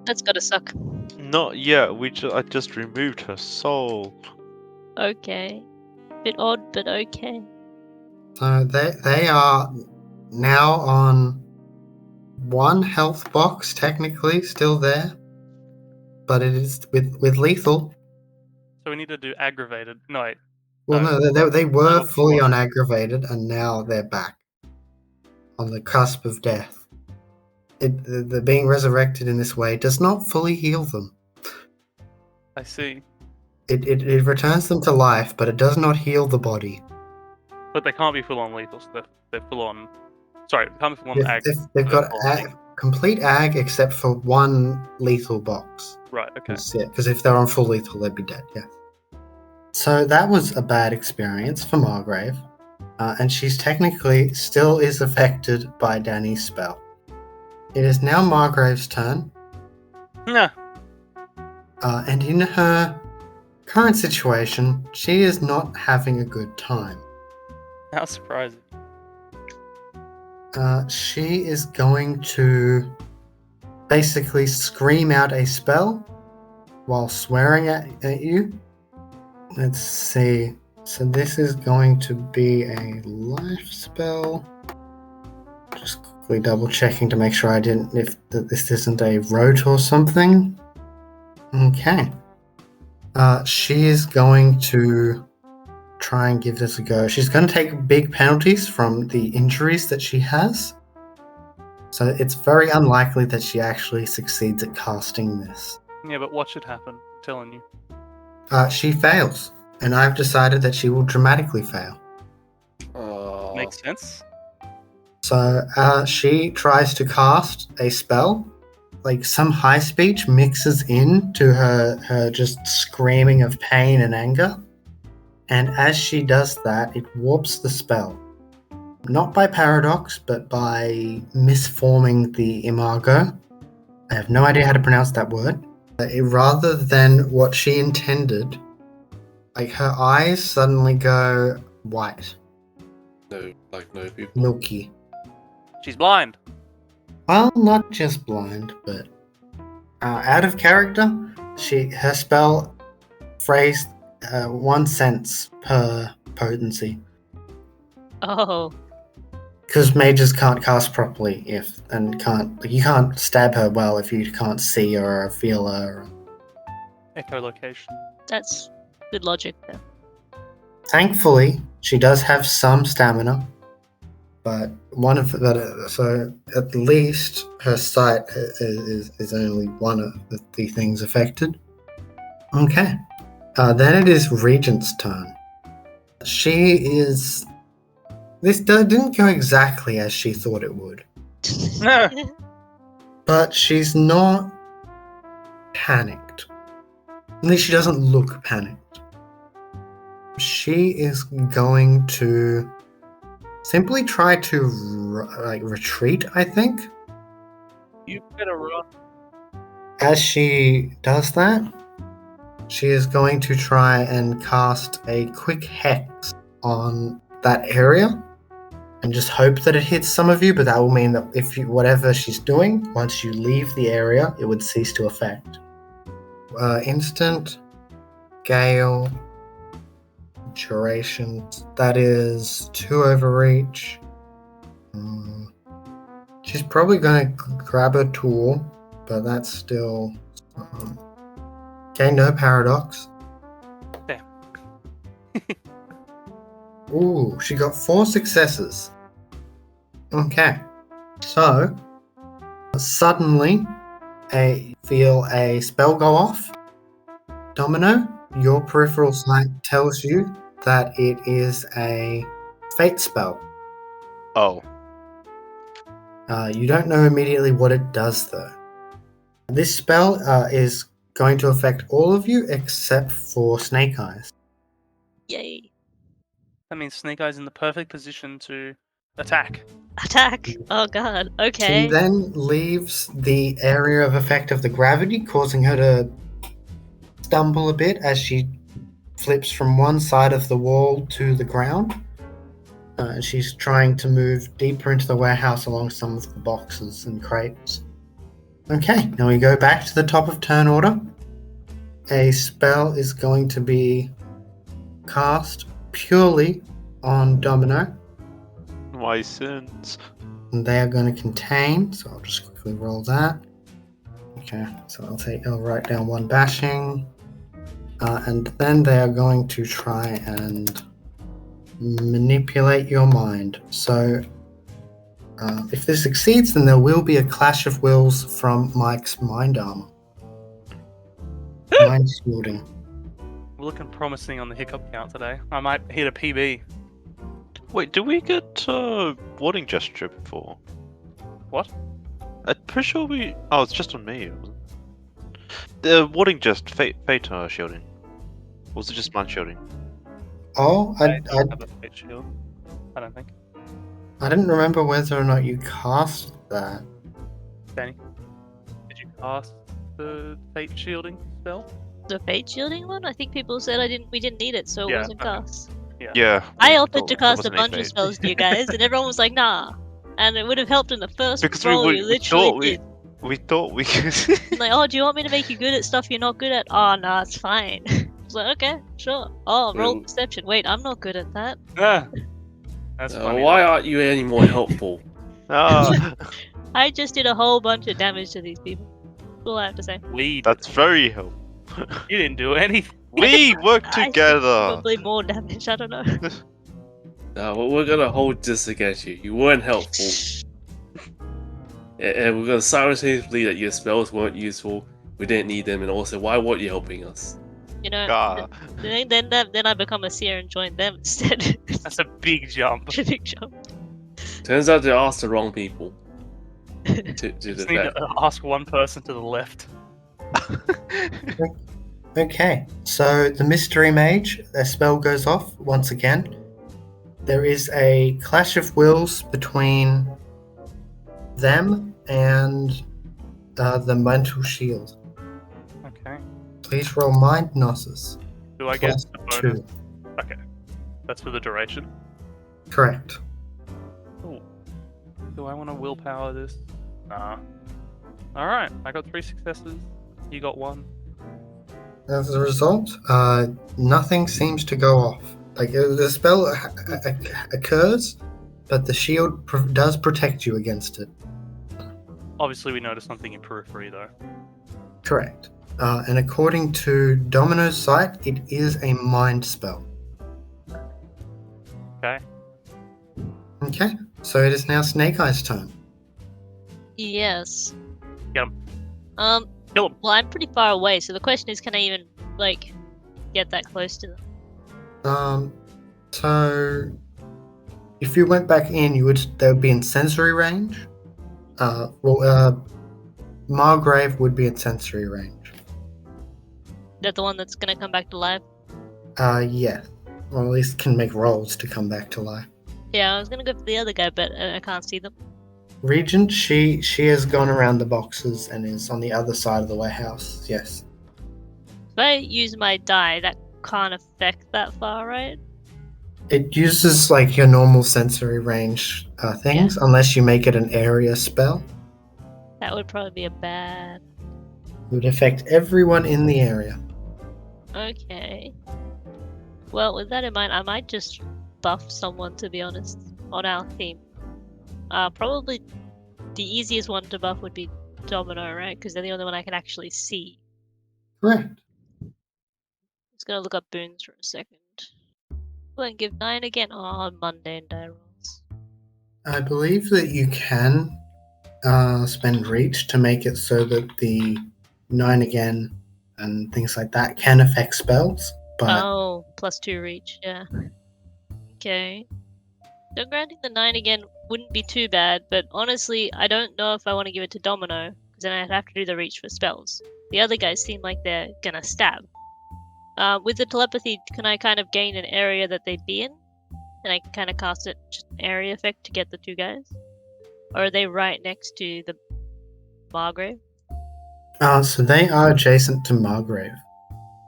That's gotta suck. Not yet. I just removed her soul. Okay. Bit odd, but okay. So they are now on 1 health box, technically still there. but it is with lethal. So we need to do aggravated. No, wait. Well, No. no, they were Oh, fully God. unaggravated, and now they're back on the cusp of death. The being resurrected in this way does not fully heal them. I see. It returns them to life, but it does not heal the body. But they can't be full on lethal, so they're full on. Sorry, they can't be full on ag. They've got full on complete ag except for one lethal box. Right, okay. Because if they're on full lethal, they'd be dead, yeah. So that was a bad experience for Margrave. And she's technically still is affected by Danny's spell. It is now Margrave's turn. Yeah. And in her current situation, she is not having a good time. How surprising. She is going to basically scream out a spell while swearing at you. Let's see. So this is going to be a life spell. Just quickly double checking to make sure if this isn't a rote or something. Okay. She is going to try and give this a go. She's going to take big penalties from the injuries that she has. So it's very unlikely that she actually succeeds at casting this. Yeah, but what should happen? I'm telling you. She fails, and I've decided that she will dramatically fail. Makes sense. So she tries to cast a spell. Like some high speech mixes into her just screaming of pain and anger. And as she does that, it warps the spell. Not by paradox, but by misforming the imago. I have no idea how to pronounce that word. Rather than what she intended, like her eyes suddenly go white. No people. Milky. She's blind. Well, not just blind, but out of character. Her spell phrased 1 sense per potency. Oh. Because mages can't cast properly you can't stab her well if you can't see her or feel her. Echolocation. That's good logic there. Thankfully, she does have some stamina, but so at least her sight is only one of the things affected. Okay, then it is Regent's turn. This didn't go exactly as she thought it would, No. but she's not panicked. At least she doesn't look panicked. She is going to simply try to retreat, I think. You better run. As she does that, she is going to try and cast a quick hex on that area and just hope that it hits some of you, but that will mean that whatever she's doing, once you leave the area, it would cease to affect. Instant, gale, duration, that is 2 overreach. She's probably going to grab a tool, but that's still... okay, no paradox. Damn. Ooh, she got 4 successes. Okay, so suddenly feel a spell go off. Domino, your peripheral sight tells you that it is a fate spell. Oh. You don't know immediately what it does, though. This spell is going to affect all of you except for Snake Eyes. Yay. That means Snake Eye's in the perfect position to attack. Attack! Oh god, okay. She then leaves the area of effect of the gravity, causing her to stumble a bit as she flips from one side of the wall to the ground. She's trying to move deeper into the warehouse along some of the boxes and crates. Okay, now we go back to the top of turn order. A spell is going to be cast purely on Domino. My sins. And they are going to contain, so I'll just quickly roll that. Okay, so I'll write down 1 bashing. And then they are going to try and manipulate your mind. So if this succeeds, then there will be a clash of wills from Mike's mind armor. Mind shielding. We're looking promising on the hiccup count today. I might hit a PB. Wait, did we get warning gesture before? What? I'm pretty sure we. Oh, it's just on me. Wasn't it? The warning gesture, fate shielding. Or was it just mind shielding? Oh, I don't have a fate shield. I don't think. I didn't remember whether or not you cast that. Danny, did you cast the fate shielding spell? The fate shielding one? I think people said we didn't need it, so it Yeah, wasn't okay. cast. Yeah. I we offered thought to there cast a wasn't any bunch of fate. spells to you guys, and everyone was like, nah. And it would have helped in the first Because roll we you literally thought did. we thought we could. Like, oh, do you want me to make you good at stuff you're not good at? Oh, nah, it's fine. I was like, okay, sure. Oh, roll Well- perception. Wait, I'm not good at that. Ah, that's funny. Why aren't you any more helpful? Ah, I just did a whole bunch of damage to these people. That's all I have to say. that's very helpful. You didn't do anything. We work I did together. probably more damage, I don't know. No, we're gonna hold this against you. You weren't helpful. And we're gonna simultaneously that your spells weren't useful, we didn't need them, and also, why weren't you helping us? You know, God. then I become a seer and join them instead. That's a big jump. It's a big jump. Turns out they asked the wrong people to Just the need to ask one person to the left. Okay, so the mystery mage, their spell goes off once again. There is a clash of wills between them and the mental shield. Okay. Please roll mind gnosis. Do I get Plus the bonus? 2. Okay. That's for the duration. Correct. Ooh. Do I want to willpower this? Nah. Alright, I got 3 successes. You got 1. As a result, nothing seems to go off. Like the spell occurs, but the shield does protect you against it. Obviously, we noticed something in periphery, though. Correct. And according to Domino's site, it is a mind spell. Okay. Okay, so it is now Snake Eye's turn. Yes. Get him. Kill him. Well, I'm pretty far away, so the question is, can I even, like, get that close to them? So if you went back in, they would be in sensory range. Margrave would be in sensory range. Is that the one that's gonna come back to life? Yeah. Or at least can make rolls to come back to life. Yeah, I was gonna go for the other guy, but I can't see them. Regent, she has gone around the boxes and is on the other side of the warehouse. Yes. If I use my die, that can't affect that far, right? It uses like your normal sensory range things, unless you make it an area spell. That would probably be a bad... It would affect everyone in the area. Okay. Well, with that in mind, I might just buff someone, to be honest, on our team. Probably the easiest one to buff would be Domino, right? Because they're the only one I can actually see. Correct. Just gonna look up boons for a second. Go and give 9 again. Oh, mundane die rolls. I believe that you can spend reach to make it so that the 9 again and things like that can affect spells. But Oh, +2 reach, yeah. Okay. So granting the 9 again wouldn't be too bad, but honestly, I don't know if I want to give it to Domino, because then I'd have to do the reach for spells. The other guys seem like they're gonna stab. With the telepathy, can I kind of gain an area that they'd be in? And I can kind of cast it, just an area effect to get the 2 guys? Or are they right next to the Margrave? so they are adjacent to Margrave.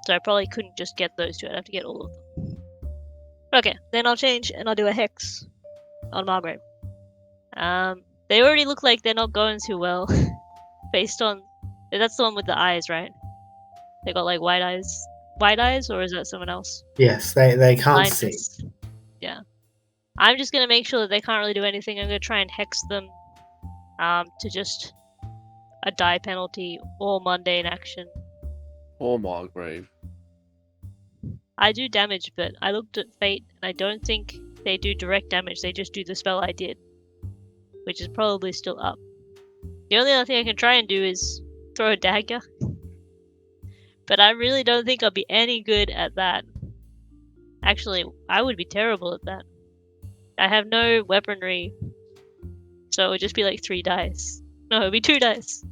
So I probably couldn't just get those 2, I'd have to get all of them. Okay, then I'll change and I'll do a Hex on Margrave. They already look like they're not going too well. Based on... That's the one with the eyes, right? They got like white eyes. White eyes, or is that someone else? Yes, they can't see. Blindness. Yeah. I'm just gonna make sure that they can't really do anything. I'm gonna try and hex them to just a die penalty or mundane action. Or Margrave. I do damage, but I looked at Fate and I don't think they do direct damage, they just do the spell I did, which is probably still up. The only other thing I can try and do is throw a dagger, but I really don't think I'll be any good at that. Actually, I would be terrible at that. I have no weaponry, so it would just be like 3 dice. No, it would be 2 dice.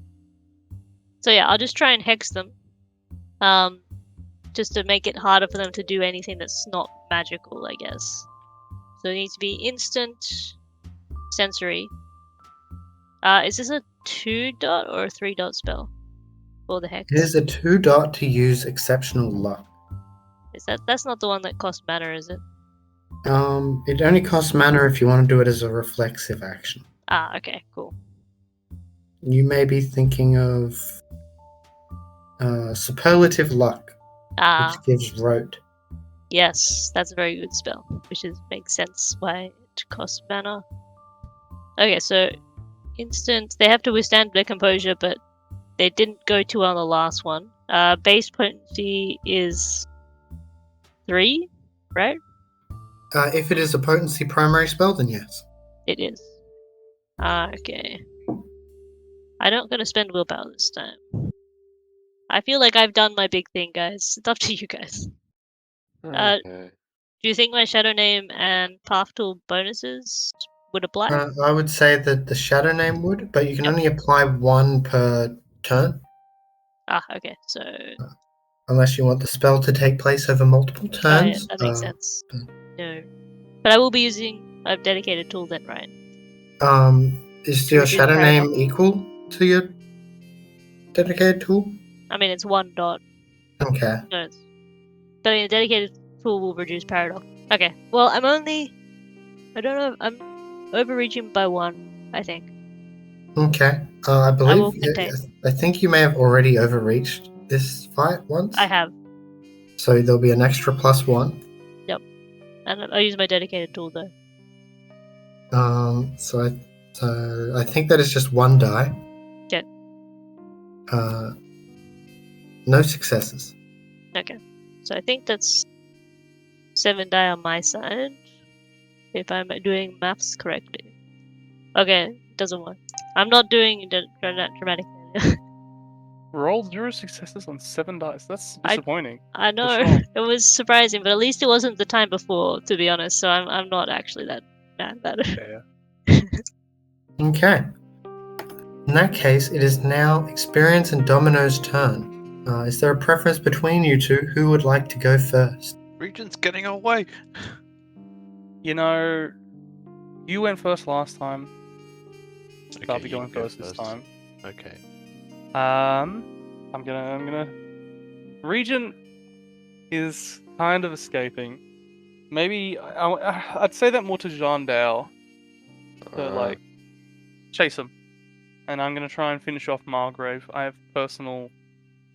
So yeah, I'll just try and hex them. Just to make it harder for them to do anything that's not magical, I guess. So it needs to be instant, sensory. Is this a 2-dot or a 3-dot spell for the hex? It is a 2-dot to use exceptional luck. That's not the one that costs mana, is it? It only costs mana if you want to do it as a reflexive action. Ah, okay, cool. You may be thinking of superlative luck, Ah, which gives rote. yes, that's a very good spell, which makes sense why it costs mana. Okay, so instant, they have to withstand their composure, but they didn't go too well on the last one. Base potency is 3, right? If it is a potency primary spell, then yes. It is. Okay. I'm not gonna spend willpower this time. I feel like I've done my big thing, guys. It's up to you guys. Okay. Do you think my Shadow Name and Path Tool bonuses would apply? I would say that the Shadow Name would, but you can only apply 1 per turn, Okay, so... unless you want the spell to take place over multiple Oh, yeah, turns. that makes sense. No. But I will be using a dedicated tool then, right? Is To your reduce Shadow paradox. Name equal to your dedicated tool? I mean, it's 1 dot. Okay. No, but I mean, a dedicated tool will reduce paradox. Okay, well, I don't know, I'm overreaching by 1, I think. Okay. I will believe. contain. I think you may have already overreached this fight once. I have, So there'll be an extra +1. and I'll use my dedicated tool though. So I think that is just 1 die. Okay. No successes. Okay, so I think that's 7 die on my side, if I'm doing maths correctly. Okay, doesn't work. I'm not doing the dramatic. Rolled 0 successes on 7 dice. That's disappointing. I know, sure. it was surprising, but at least it wasn't the time before, to be honest. So I'm not actually that mad about it. Yeah. Okay. In that case, it is now Experience and Domino's turn. Is there a preference between you two? Who would like to go first? Regent's getting away. You know, you went first last time. Okay, I'll be you going can go first this time. Okay. I'm gonna. Regent is kind of escaping. Maybe I'd say that more to Jean Dale to like chase him, and I'm gonna try and finish off Margrave. I have personal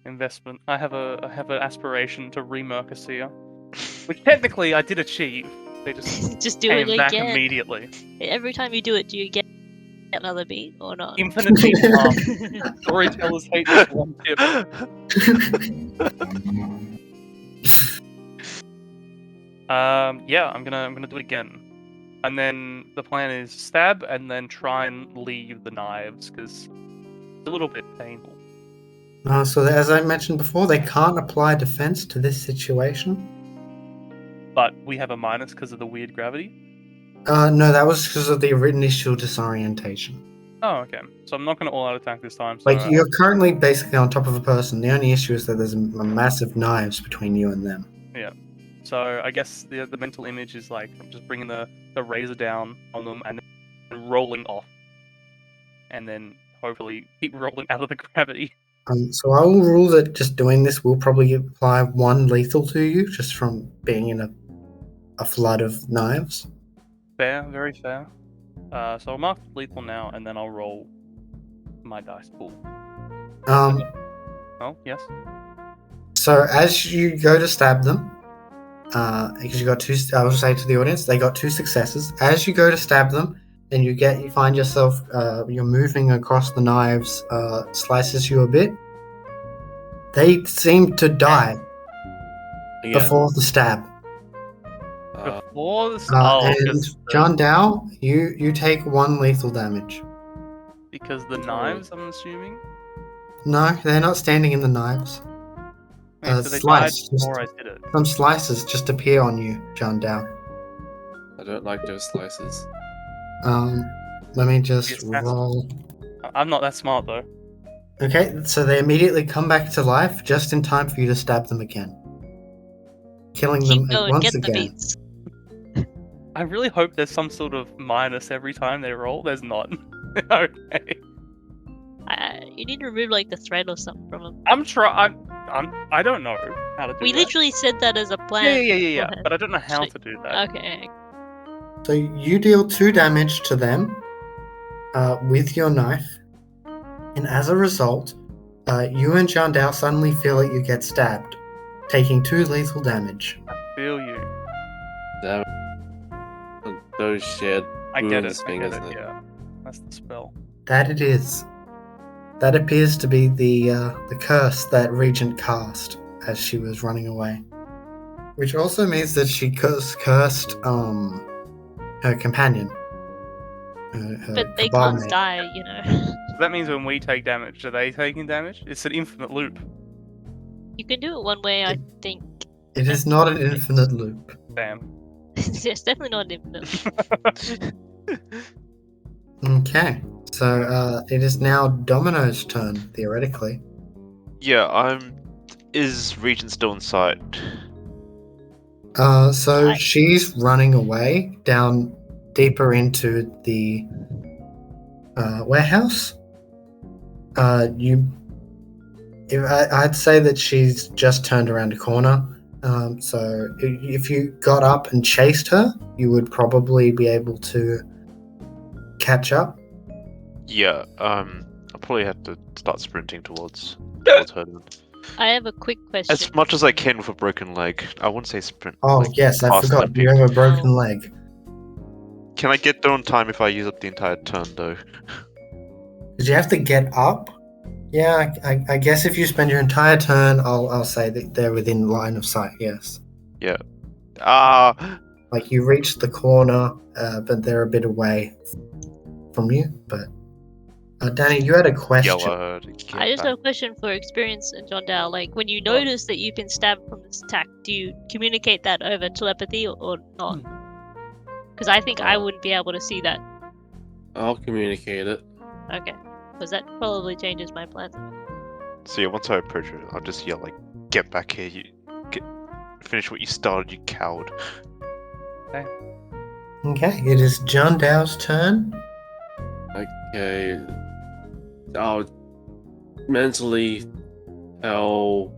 investment. I have an aspiration to remurk a seer, which technically I did achieve. They just Just do came it back again. immediately. Every time you do it, do you get another beat or not? Infinite beat up. Storytellers hate this one tip. Yeah, I'm gonna do it again, and then the plan is stab and then try and leave the knives because it's a little bit painful. So as I mentioned before, they can't apply defense to this situation. But we have a minus because of the weird gravity. No, that was because of the initial disorientation. Oh, okay. So I'm not gonna all-out attack this time. So Like, you're currently basically on top of a person. The only issue is that there's massive knives between you and them. So I guess the mental image is like I'm just bringing the razor down on them and then rolling off, and then hopefully keep rolling out of the gravity. So I will rule that just doing this will probably apply 1 lethal to you, just from being in a flood of knives. Fair, very fair. So I'll mark lethal now, and then I'll roll my dice pool. Oh, yes. So as you go to stab them, because you got 2, I will say to the audience, they got 2 successes. As you go to stab them, and you find yourself you're moving across the knives, slices you a bit. They seem to die Again, before the stab. Before this, And because John Dow, you take 1 lethal damage. the knives, I'm assuming. No, they're not standing in the knives. Okay, so they died Slice, before I did it. Some slices just appear on you, John Dow. I don't like those slices. Let me just Yes, that's- roll. I'm not that smart though. Okay, so they immediately come back to life just in time for you to stab them again, killing Keep them going, once get the again. beats. I really hope there's some sort of minus every time they roll. There's not. Okay. You need to remove like the thread or something from them. I don't know how to do We that. literally said that as a plan. Yeah. beforehand. But I don't know how to do that. Okay. So you deal 2 damage to them with your knife, and as a result, you and John Dow suddenly feel like you get stabbed, taking 2 lethal damage. Feel you. Damn. Those shared I get it. wounds thing, isn't it? Yeah. That's the spell. That it is. That appears to be the curse that Regent cast as she was running away. Which also means that she cursed her companion. Her But they cabal can't mate. die, you know. So that means when we take damage, are they taking damage? It's an infinite loop. You can do it one way, I think. It is not an infinite loop. Damn. It's definitely not infinite. Okay, so it is now Domino's turn, theoretically. Yeah, Is Regent still in sight? So Right. she's running away down deeper into the warehouse. I'd say that she's just turned around a corner. So if you got up and chased her, you would probably be able to catch up. Yeah, I'll probably have to start sprinting towards her then. I have a quick question. As much as I can with a broken leg. I wouldn't say sprint. Oh like, yes, I fast forgot. You stepping. have a broken leg. Can I get there on time if I use up the entire turn though? Did you have to get up? Yeah, I guess if you spend your entire turn, I'll say that they're within line of sight. Yes, Ah, like you reached the corner, but they're a bit away from you. But Danny, you had a question. yellow. I just have a question for Experience and John Dow. Like, when you notice that you've been stabbed from this attack, do you communicate that over telepathy or not? Because I think I wouldn't be able to see that. I'll communicate it. Okay. Because that probably changes my plans. So yeah, once I approach her, I'll just yell like, "Get back here! Finish what you started, you coward!" Okay, it is John Dow's turn. Okay. I'll mentally tell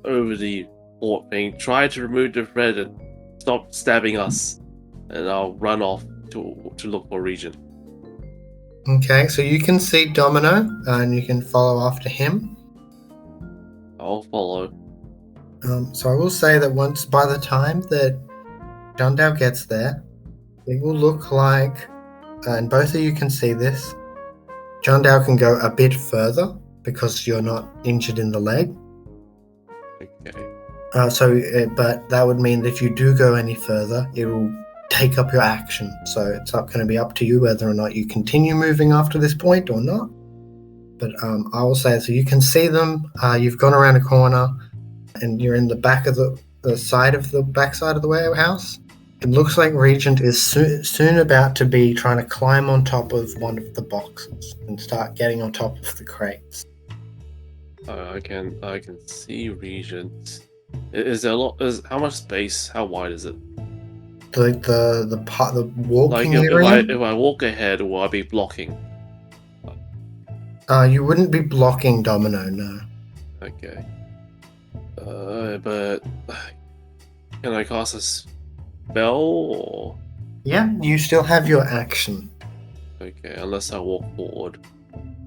over the port thing, try to remove the thread and stop stabbing us. And I'll run off to look for Regent. Okay, so you can see Domino, and you can follow after him. I'll follow. So I will say that by the time that John Dow gets there, it will look like, and both of you can see this, John Dow can go a bit further because you're not injured in the leg. Okay. But that would mean that if you do go any further, it will take up your action. So it's not going to be up to you whether or not you continue moving after this point or not. But I will say, so you can see them. You've gone around a corner, and you're in the back of the backside of the warehouse. It looks like Regent is soon about to be trying to climb on top of one of the boxes and start getting on top of the crates. I can see Regent. Is there a lot? How much space? How wide is it? The walking Like area. if I walk ahead, will I be blocking? You wouldn't be blocking Domino, no. Okay. But can I cast a spell? Or... Yeah, you still have your action. Okay, unless I walk forward.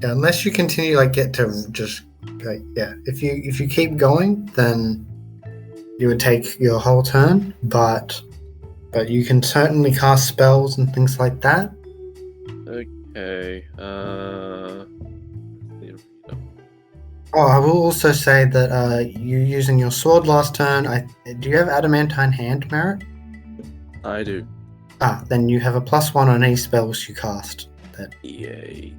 Yeah, unless you continue, get to just, yeah. If you keep going, then you would take your whole turn. But you can certainly cast spells and things like that. Okay. Oh, I will also say that you using your sword last turn. Do you have adamantine hand merit? I do. Then you have a +1 on any spells you cast. That Yay.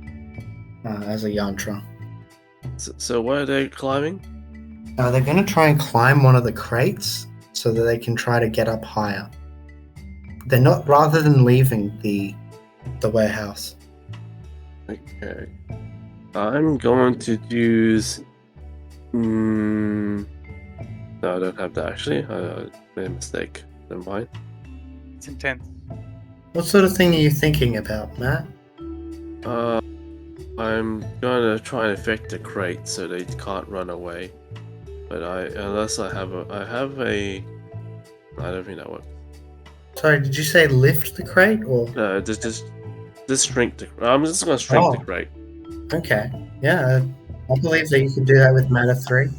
as a yantra. So where are they climbing? They're going to try and climb one of the crates so that they can try to get up higher. They're not, rather than leaving the warehouse. Okay. I'm going to use. No, I don't have that actually. I made a mistake. Never mind. It's intense. What sort of thing are you thinking about, Matt? I'm gonna try and affect the crate so they can't run away. But I have a. I don't think that works. Sorry, did you say lift the crate or? No, just shrink the. I'm just gonna shrink the Oh. crate. Okay, yeah, I believe that you could do that with Matter 3.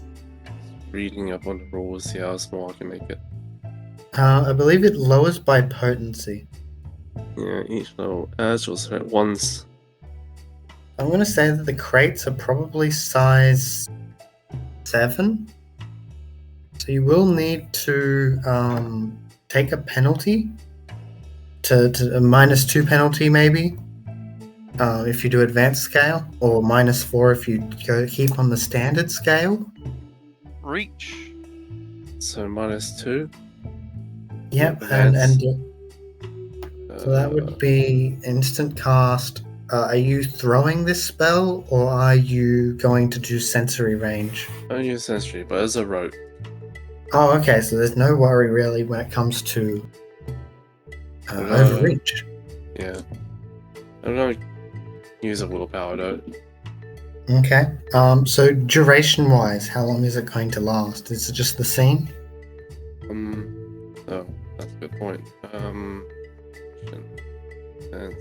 Reading up on the rules, see how small I can make it. I believe it lowers by potency. Yeah, each level agile threat once. I'm going to say that the crates are probably size 7. So you will need to take a penalty, to a -2 penalty maybe, if you do advanced scale, or -4 if you keep on the standard scale. Reach. So -2. Yep, Advanced. so that would be instant cast. Are you throwing this spell, or are you going to do sensory range? I don't use sensory, but as a rope. Oh, okay, so there's no worry really when it comes to overreach. Yeah. I'm gonna use a willpower though. Okay. So duration-wise, how long is it going to last? Is it just the scene? Oh, that's a good point.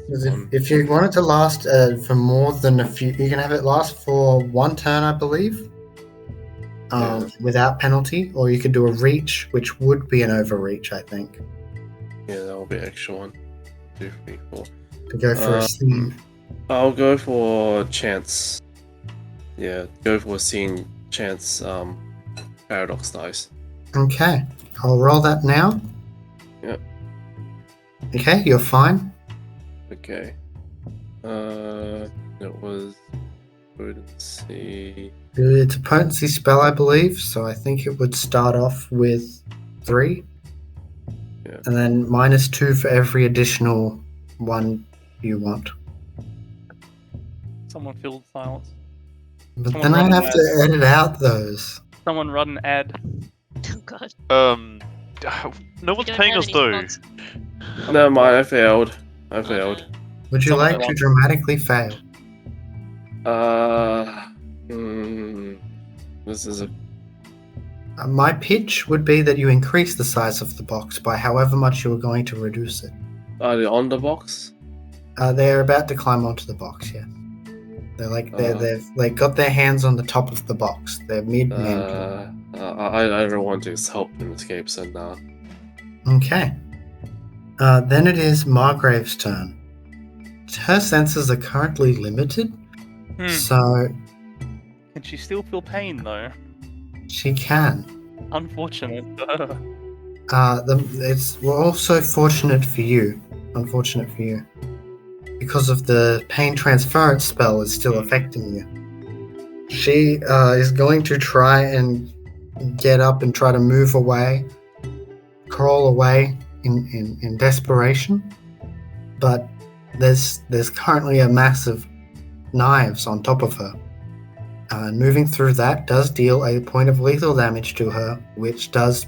Because if you want it to last for more than a few, you can have it last for 1 turn, I believe, Yeah. without penalty, or you could do a reach, which would be an overreach, I think, Yeah, that'll be extra 1, 2, 3, 4. to go for a scene. I'll go for chance. Yeah, go for scene chance. Paradox dice. Okay, I'll roll that now. Yep. Okay, you're fine. Okay. It was potency. It's a potency spell, I believe, so I think it would start off with 3. Yeah. And then -2 for every additional one you want. Someone filled silence. But Someone then I run have an to edit out those. Someone run an ad. Oh god. No one's don't paying have us any though. sponsors. Never mind, I failed. Oh, no. Would you Someone like to wants- dramatically fail? This is a. My pitch would be that you increase the size of the box by however much you are going to reduce it. Are they on the box? They're about to climb onto the box, yeah. They're like they've got their hands on the top of the box. They're mid. I don't want to help them escape, so nah. Okay. Then it is Margrave's turn. Her senses are currently limited, so Can she still feel pain though? she can. Unfortunate. It's also fortunate for you. Unfortunate for you. Because of the pain transference spell is still affecting you. She is going to try and get up and try to move away, crawl away in desperation. But there's currently a mass of knives on top of her. And moving through that does deal a point of lethal damage to her, which does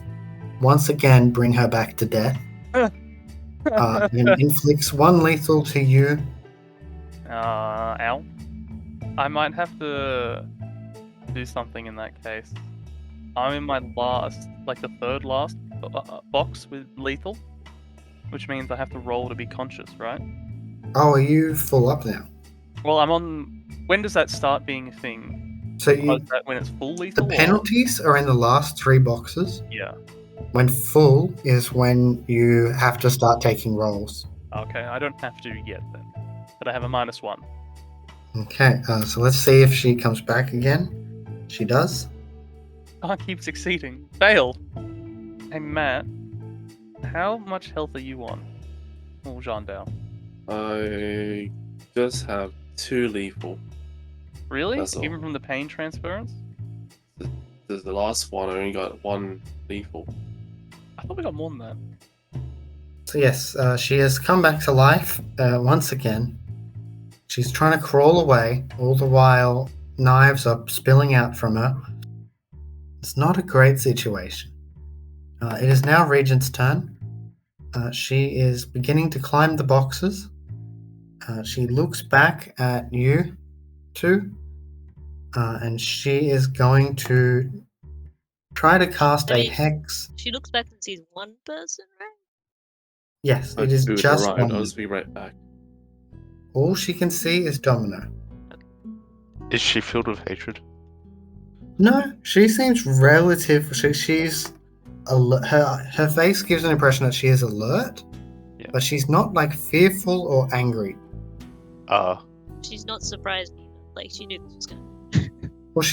once again bring her back to death. And inflicts 1 lethal to you. Ow. I might have to do something in that case. I'm in my the third last box with lethal, which means I have to roll to be conscious, right? Oh, are you full up now? Well, I'm on. When does that start being a thing? So Is that when it's full the lethal? penalties are in the last 3 boxes. Yeah. When full is when you have to start taking rolls. Okay, I don't have to yet then. but I have a -1. Okay, so let's see if she comes back again. She does. I keep succeeding. Fail. Hey Matt, how much health are you on? Oh, Jandale. I just have 2 lethal. Really? That's all. Even from the pain transference? The last one, I only got 1 lethal. I thought we got more than that. So yes, she has come back to life once again. She's trying to crawl away, all the while knives are spilling out from her. It's not a great situation. It is now Regent's turn. She is beginning to climb the boxes. She looks back at you two, and she is going to try to cast I a mean- hex. She looks back and sees one person, right? Yes, I it is do just right. one. I'll just be right back. All she can see is Domino. Is she filled with hatred? No, she seems relative. She's her face gives an impression that she is alert, Yeah. but she's not like fearful or angry. She's not surprised either. Like, she knew this was gonna. Well,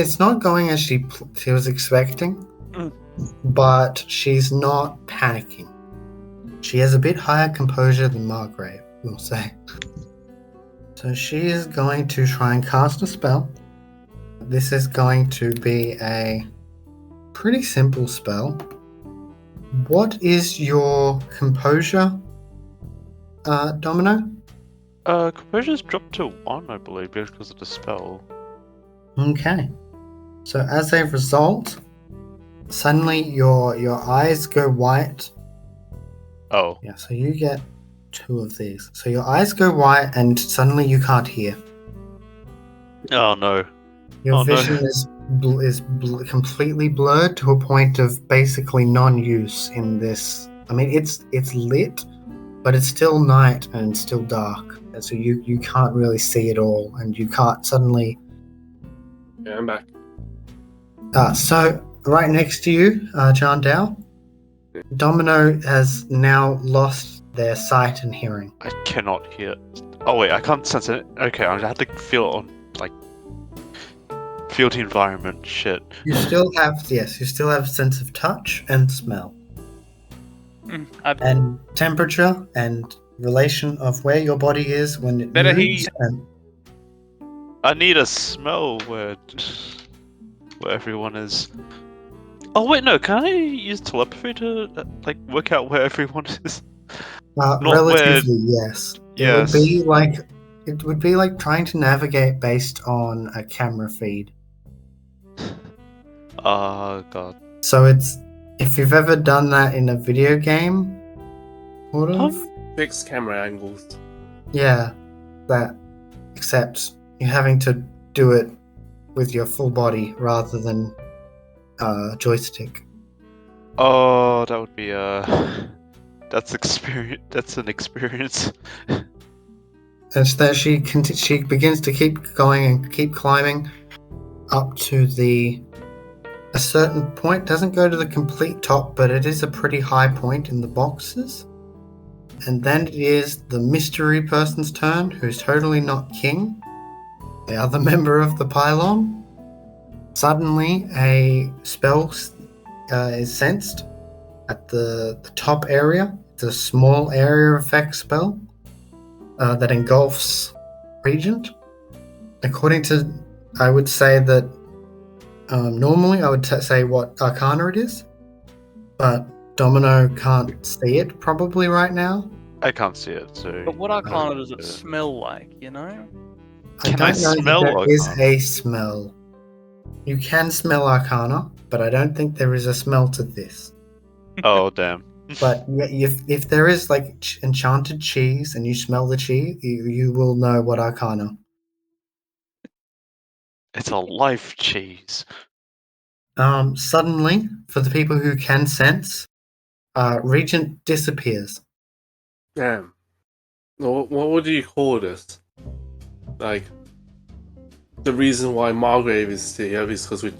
it's not going as she was expecting, Mm. but she's not panicking. She has a bit higher composure than Margrave, we'll say. So she is going to try and cast a spell. This is going to be a pretty simple spell. What is your composure, Domino? Composure's dropped to 1, I believe, because of the spell. Okay. So as a result, suddenly your eyes go white. Oh. Yeah, so you get 2 of these. So your eyes go white and suddenly you can't hear. Oh no. Your Oh, no. vision is completely blurred to a point of basically non-use in this. I mean, it's lit, but it's still night and it's still dark. And so you can't really see it all, and you can't suddenly... Yeah, I'm back. So right next to you, John Dow, Domino has now lost their sight and hearing. I cannot hear. Oh wait, I can't sense it. Okay, I have to feel it on, like, feel the environment. Shit. You still have sense of touch and smell, and temperature and relation of where your body is when it Better moves. I need a smell where everyone is. Oh wait, no. Can I use telepathy to like work out where everyone is? Relatively, yes. Yes. It would be like trying to navigate based on a camera feed. Oh god. So it's, if you've ever done that in a video game, sort of. Fixed camera angles. Yeah, that. Except you're having to do it with your full body rather than joystick. Oh, that would be that's experience. That's an experience. And so she begins to keep going and keep climbing up to a certain point. Doesn't go to the complete top, but it is a pretty high point in the boxes. And then it is the mystery person's turn, who's totally not king, the other member of the pylon. Suddenly, a spell is sensed at the top area. It's a small area effect spell that engulfs Regent. According to, I would say that normally I would say what arcana it is, but Domino can't see it probably right now. I can't see it, so. But what arcana does it smell like, you know? Can I don't know smell if there is arcana? a smell. You can smell arcana, but I don't think there is a smell to this. Oh damn. But if there is like enchanted cheese and you smell the cheese, you will know what arcana. It's a life cheese. Suddenly, for the people who can sense, Regent disappears. Damn. What would you call this? Like, the reason why Margrave is here is because we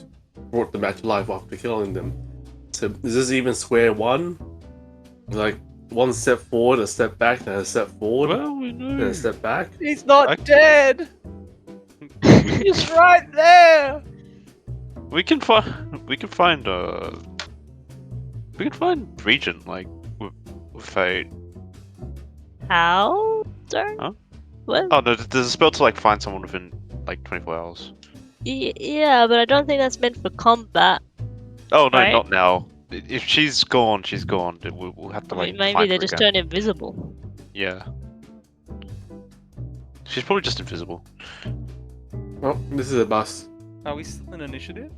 brought them back to life after killing them. So is this even square one? Like, one step forward, a step back, then a step forward, Well, we then know. a step back. He's not I- dead. He's right there. We can find. We can find. We can find Regent like with Fate. How? Sorry? Huh? What? Oh no, there's a spell to like find someone within like 24 hours. Yeah, but I don't think that's meant for combat. Oh no, Right. not now. If she's gone, she's gone. We'll have to I like mean, maybe find they her just again. turn invisible. Yeah. She's probably just invisible. Oh, this is a bus. Are we still in initiative?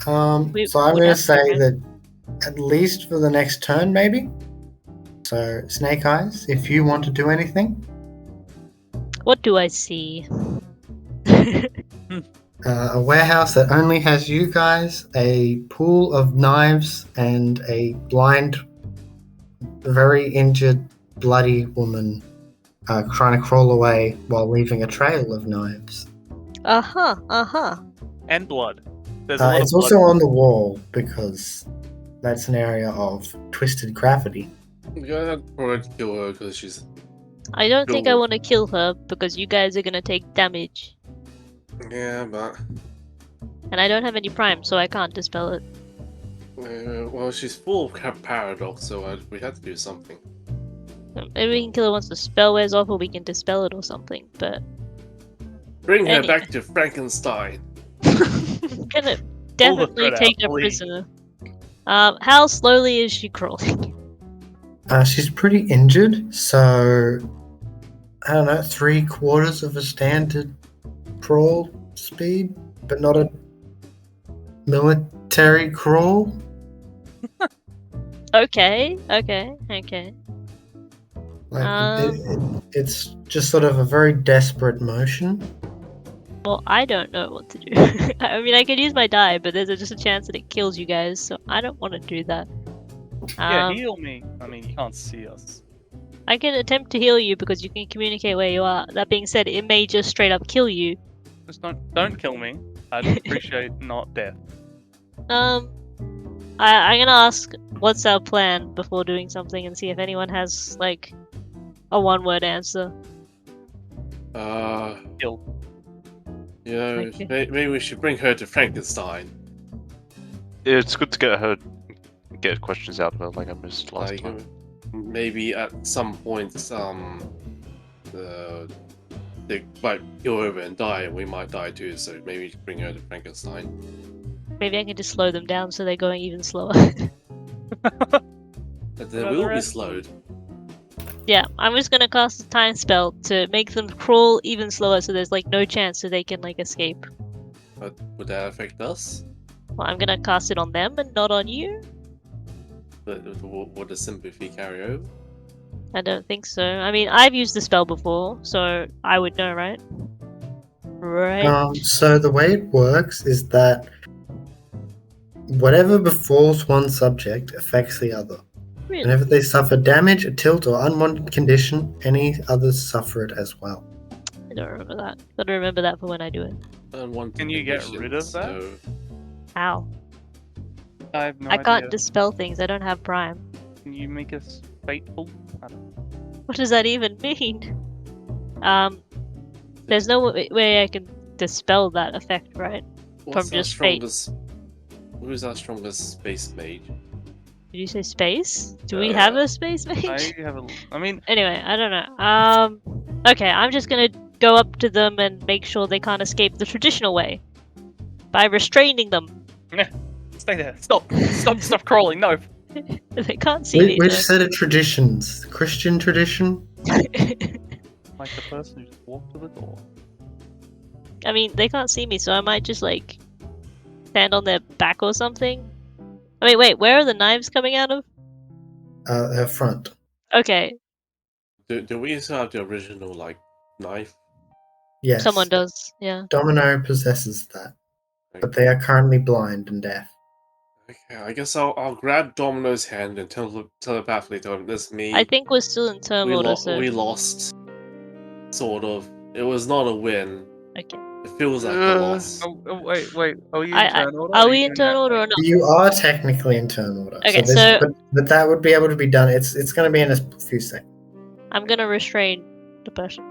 So I'm would going to have to, say right? that at least for the next turn, maybe. So, Snake Eyes, if you want to do anything, What do I see? a warehouse that only has you guys, a pool of knives, and a blind, very injured, bloody woman trying to crawl away while leaving a trail of knives. Uh-huh. And blood. There's a lot It's of blood. also on the wall because that's an area of twisted gravity. I'm gonna probably kill her because she's. I don't think I Cool. want to kill her because you guys are gonna take damage. Yeah, but. And I don't have any prime, so I can't dispel it. Well, she's full of paradox, so we have to do something. Maybe we can kill her once the spell wears off, or we can dispel it or something, but... Bring her Any- back to Frankenstein. I'm gonna definitely thread take out, her please. prisoner. How slowly is she crawling? She's pretty injured, so I don't know, 3/4 of a standard crawl speed, but not a military crawl. Okay. Like it's just sort of a very desperate motion. Well, I don't know what to do. I mean, I could use my die, but there's just a chance that it kills you guys, so I don't want to do that. Yeah, heal me. I mean, you can't see us. I can attempt to heal you because you can communicate where you are. That being said, it may just straight up kill you. Just don't kill me. I'd appreciate not death. I'm gonna ask what's our plan before doing something and see if anyone has like a one-word answer. Kill. You know, Okay. maybe we should bring her to Frankenstein. It's good to get questions out of her like I missed last Like, time. maybe at some point, they might go over and die, and we might die too. So maybe bring her to Frankenstein. Maybe I can just slow them down so they're going even slower. But they What will other be answer? slowed. Yeah, I'm just gonna cast a time spell to make them crawl even slower so there's like no chance that they can like escape. But would that affect us? Well, I'm gonna cast it on them and not on you? But would the sympathy carry over? I don't think so. I mean, I've used the spell before, so I would know, right? Right. So the way it works is that whatever befalls one subject affects the other. Really? Whenever they suffer damage, a tilt, or unwanted condition, any others suffer it as well. I don't remember that. Gotta remember that for when I do it. Unwanted Can you get conditions, rid of that? so- How? I have no I can't idea. dispel things. I don't have prime. Can you make us fateful? I don't know. What does that even mean? There's no way I can dispel that effect, right? What's From our just fate. strongest? Who's our strongest space mage? Did you say space? Do we have a space mage? I have a. I mean, Anyway, I don't know. Okay, I'm just gonna go up to them and make sure they can't escape the traditional way by restraining them. stay there. Stop crawling. No. They can't see me. Which so- set of traditions? Christian tradition? Like the person who just walked to the door. I mean, they can't see me, so I might just like stand on their back or something. I mean, wait, where are the knives coming out of? Her front. Okay, Do we still have the original like knife? Yes. someone does. Yeah. Domino possesses that, but they are currently blind and deaf. Okay, I guess I'll grab Domino's hand and telepathically tell him this is me. I think we're still in turn we, order, so we lost. Sort of. It was not a win. okay. It feels like a loss. Wait. Are you I- in turn order? Are or we you in doing turn that, order or like- not? You are technically in turn order. Okay, there's- so- but that would be able to be done. It's going to be in a few seconds. I'm gonna restrain the person.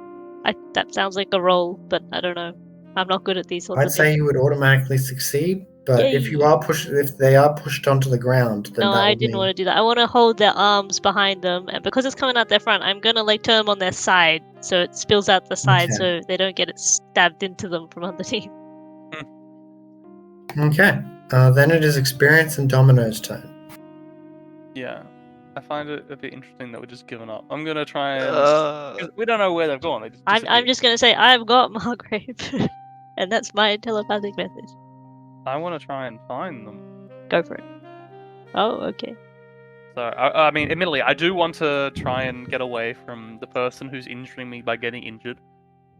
That sounds like a roll, but I don't know. I'm not good at these sorts I'd of say things. you would automatically succeed, but if they are pushed onto the ground, then No, that I would didn't mean want to do that. I want to hold their arms behind them, and because it's coming out their front, I'm gonna like turn them on their side, so it spills out the side, Okay. so they don't get it stabbed into them from underneath. Okay. Then it is Experience and Domino's turn. Yeah. I find it a bit interesting that we're just giving up. I'm gonna try and. Uh, 'Cause we don't know where they've gone. They just I'm disappeared. just gonna say I've got Margrave, and that's my telepathic message. I want to try and find them. Go for it. Oh, okay. So, I mean, admittedly, I do want to try and get away from the person who's injuring me by getting injured.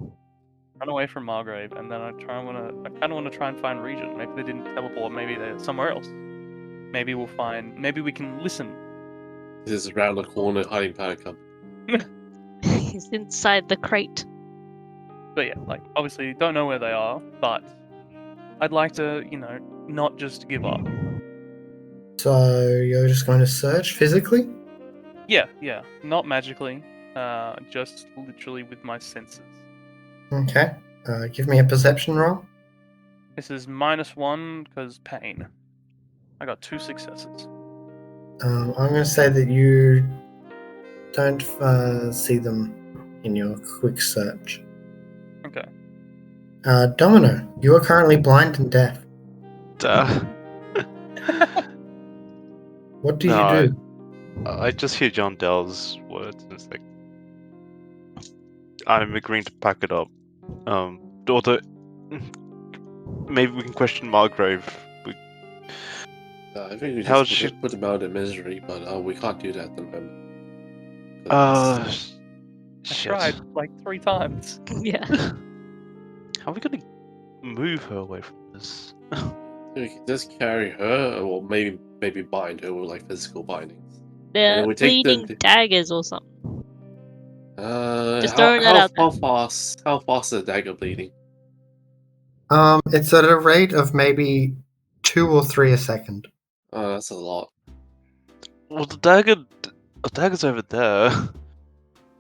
Run away from Margrave, and then I kind of want to try and find Regent. Maybe they didn't teleport. Maybe they're somewhere else. Maybe we can listen. This is around the corner hiding behind a company. He's inside the crate. But yeah, like obviously don't know where they are, but I'd like to, not just give up. So you're just going to search physically? Yeah, not magically, just literally with my senses. Okay. Give me a perception roll. This is -1 because pain. I got 2 successes. I'm going to say that you don't see them in your quick search. Okay. Domino, you are currently blind and deaf. duh. What do No, you do? I just hear John Dell's words and it's like I'm agreeing to pack it up. Although maybe we can question Margrave. I think we How's just she- put them out of misery, but we can't do that at the moment. I Shit. tried like 3 times. Yeah. How are we gonna move her away from this? We can just carry her, or maybe bind her with like physical bindings. They're then we take bleeding daggers or something. Just throwing that out there. How fast is the dagger bleeding? It's at a rate of maybe 2 or 3 a second. Oh, that's a lot. Well, the dagger's over there.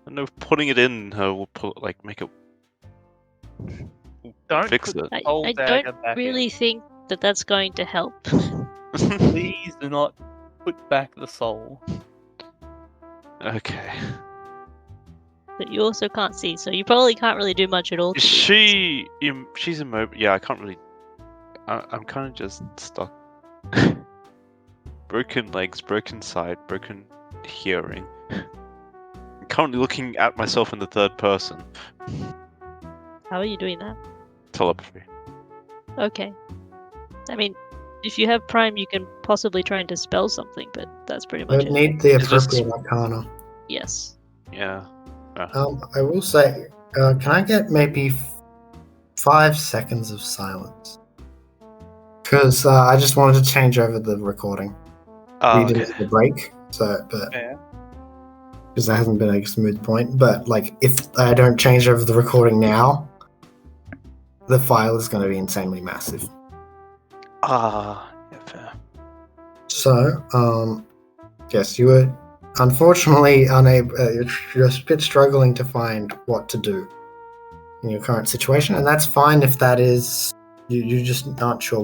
I know putting it in her will make it Don't fix put it. the whole I dagger don't back really think that's going to help. in. Please do not put back the soul. Okay. But you also can't see, so you probably can't really do much at all. Is she's immobile? Yeah, I can't really. I'm kind of just stuck. Broken legs, broken side, broken hearing. I'm currently looking at myself in the third person. How are you doing that? Telepathy. Okay. I mean, if you have Prime, you can possibly try and dispel something, but that's pretty much But it. need the It's just- appropriate arcana. Yes. Yeah. I will say, can I get maybe 5 seconds of silence? Because I just wanted to change over the recording. We did Okay. it at the break, so but Fair. because that hasn't been a smooth point. But like, if I don't change over the recording now, the file is going to be insanely massive. Yeah, fair. So, yes, you were unfortunately unable. You're a bit struggling to find what to do in your current situation, and that's fine if that is you just aren't sure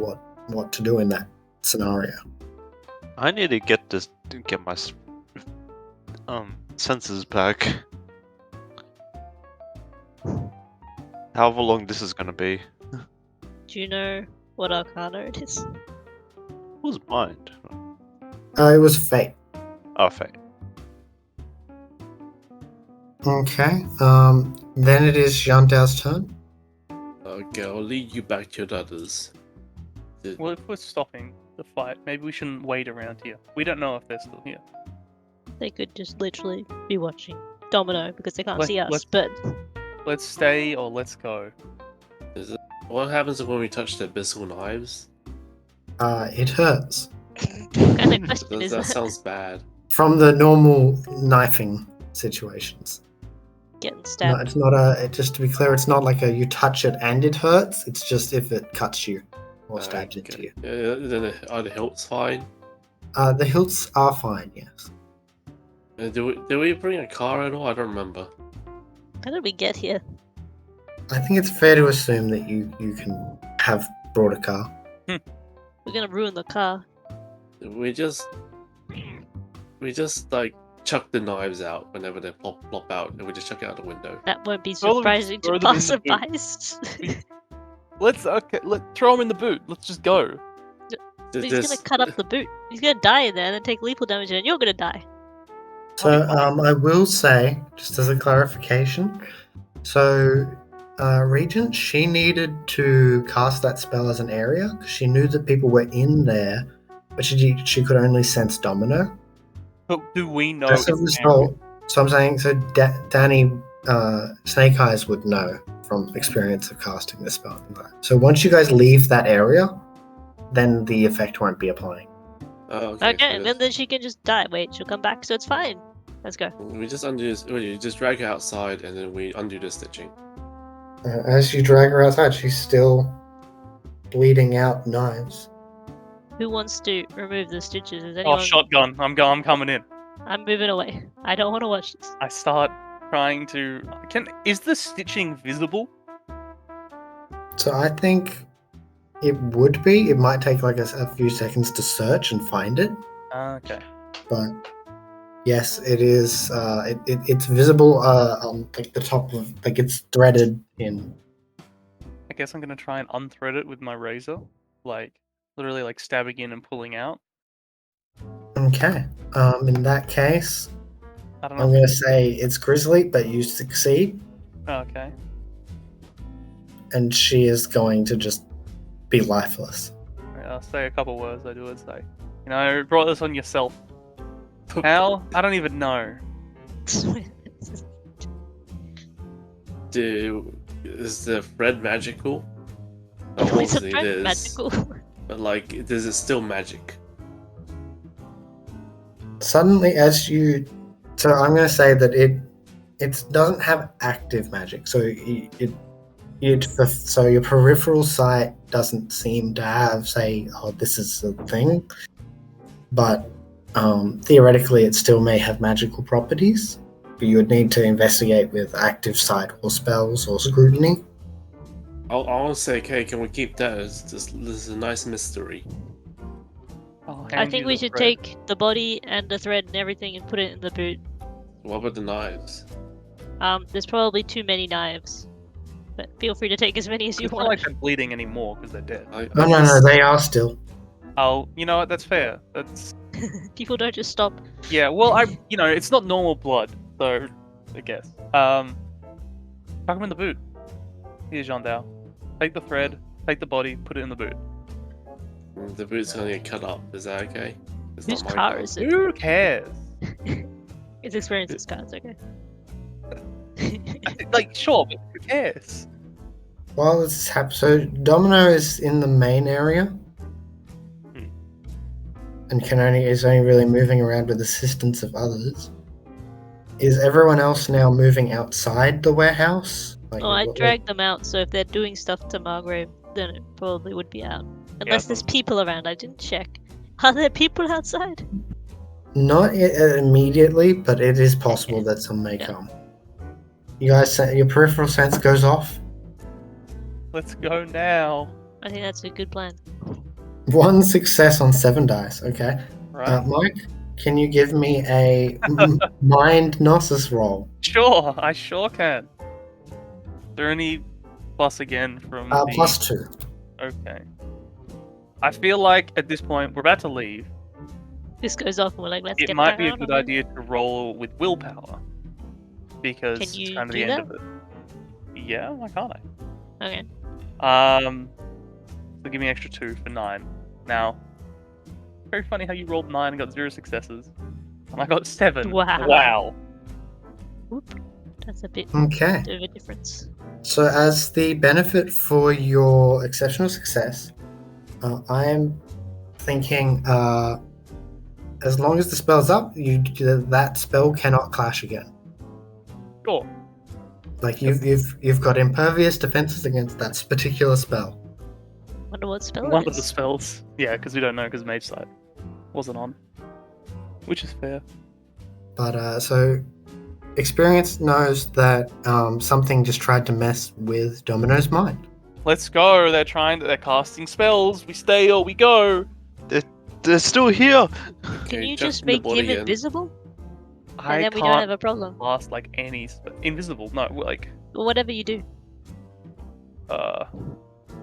what to do in that scenario. I need to get my senses back. However long this is gonna be. Do you know what Arcana it is? Who's mind? It was fate. Oh, fate. Okay. Then it is Jean-Dao's turn. Okay, I'll lead you back to the others. Well, if we're stopping the fight, maybe we shouldn't wait around here. We don't know if they're still here. They could just literally be watching Domino because they can't Let- see us, let's- but Let's stay or let's go. What happens when we touch the abyssal knives? It hurts what kind of question That, is that that? sounds bad. from the normal knifing situations. getting No, stabbed. it's not a. Just to be clear, it's not like a you touch it and it hurts. It's just if it cuts you or stabs into you. Yeah, then are the hilts fine? The hilts are fine. Yes. Did we bring a car at all? I don't remember. How did we get here? I think it's fair to assume that you can have brought a car. We're gonna ruin the car. We just like chuck the knives out whenever they plop out, and we just chuck it out the window. That won't be Throw them- surprising throw to them in the boot. passerbys. Let's throw him in the boot. Let's just go. He's gonna cut up the boot. He's gonna die in there and then take lethal damage, and you're gonna die. So I will say, just as a clarification, so Regent, she needed to cast that spell as an area because she knew that people were in there, but she could only sense Domino. But do we know? As a it's result, so I'm saying, so Danny Snake Eyes would know from experience of casting the spell. So once you guys leave that area, then the effect won't be applying. Okay, Okay, and then she can just die. Wait, she'll come back, so it's fine. Let's go. we just undo this. You just drag her outside, and then we undo the stitching. As you drag her outside, she's still bleeding out knives. Who wants to remove the stitches? Is Oh, anyone? shotgun! I'm coming in. I'm moving away. I don't want to watch this. I start trying to. Is the stitching visible? So I think it would be. It might take like a few seconds to search and find it, Okay. but yes, it is. It's visible on like the top of like it's threaded in. I guess I'm gonna try and unthread it with my razor, like literally like stabbing in and pulling out. Okay. In that case, I don't know. I'm going to say it's Grizzly, but you succeed, Okay. and she is going to just be lifeless. Yeah, I'll say a couple words. I would say, you brought this on yourself. How? I don't even know. Is the thread magical? It's Obviously a friend it is. magical. But like, is it still magic? Suddenly, as you, so I'm going to say that it doesn't have active magic. So so your peripheral sight doesn't seem to have say, oh, this is the thing, but theoretically, it still may have magical properties. But you would need to investigate with active sight or spells or scrutiny. I want to say, okay, can we keep that as this is a nice mystery? I think we should take the body and the thread and everything and put it in the boot. What about the knives? There's probably too many knives, but feel free to take as many as you It's not want. like they're bleeding anymore because they're dead. No, they are still. Oh, you know what? That's fair. That's People don't just stop. yeah. Well, it's not normal blood, so I guess. Chuck them in the boot. Here's Jandao. Take the thread, take the body, put it in the boot. The boot's gonna get cut up. Is that okay? It's Whose not my car car. is it? Who cares? It's experience's car, it's okay. Like, sure, but who cares? While this is happening, so Domino is in the main area, and is only really moving around with assistance of others. Is everyone else now moving outside the warehouse? Like, I dragged them out, so if they're doing stuff to Margrave, then it probably would be out. Unless there's people around, I didn't check. Are there people outside? Not immediately, but it is possible that some may come. You guys, your peripheral sense goes off. Let's go now. I think that's a good plan. 1 success on 7 dice. Okay. Right. Mike, can you give me a mind gnosis roll? Sure, I sure can. Is there any plus again from the... +2. Okay. I feel like at this point we're about to leave. This goes off and we're like, let's get It might be a down good on it. idea to roll with willpower. Because Can it's you kind of do the end that? of it. Yeah, why can't I? Okay. So give me extra 2 for 9. Now, very funny how you rolled 9 and got 0 successes. And I got 7. Wow. Whoop. That's a bit Okay. of a difference. So, as the benefit for your exceptional success, I am thinking as long as the spell's up, that spell cannot clash again. Sure. Like you've got impervious defenses against that particular spell. Wonder what spell One it of the is. spells. Yeah, because we don't know because Mage Sight wasn't on. Which is fair. But so experience knows that something just tried to mess with Domino's mind. Let's go. They're casting spells. We stay or we go. They're still here. Can Okay, you just just in the make body him again. invisible? I And then we don't can't have a problem. cast like any invisible. No, like Or whatever you do.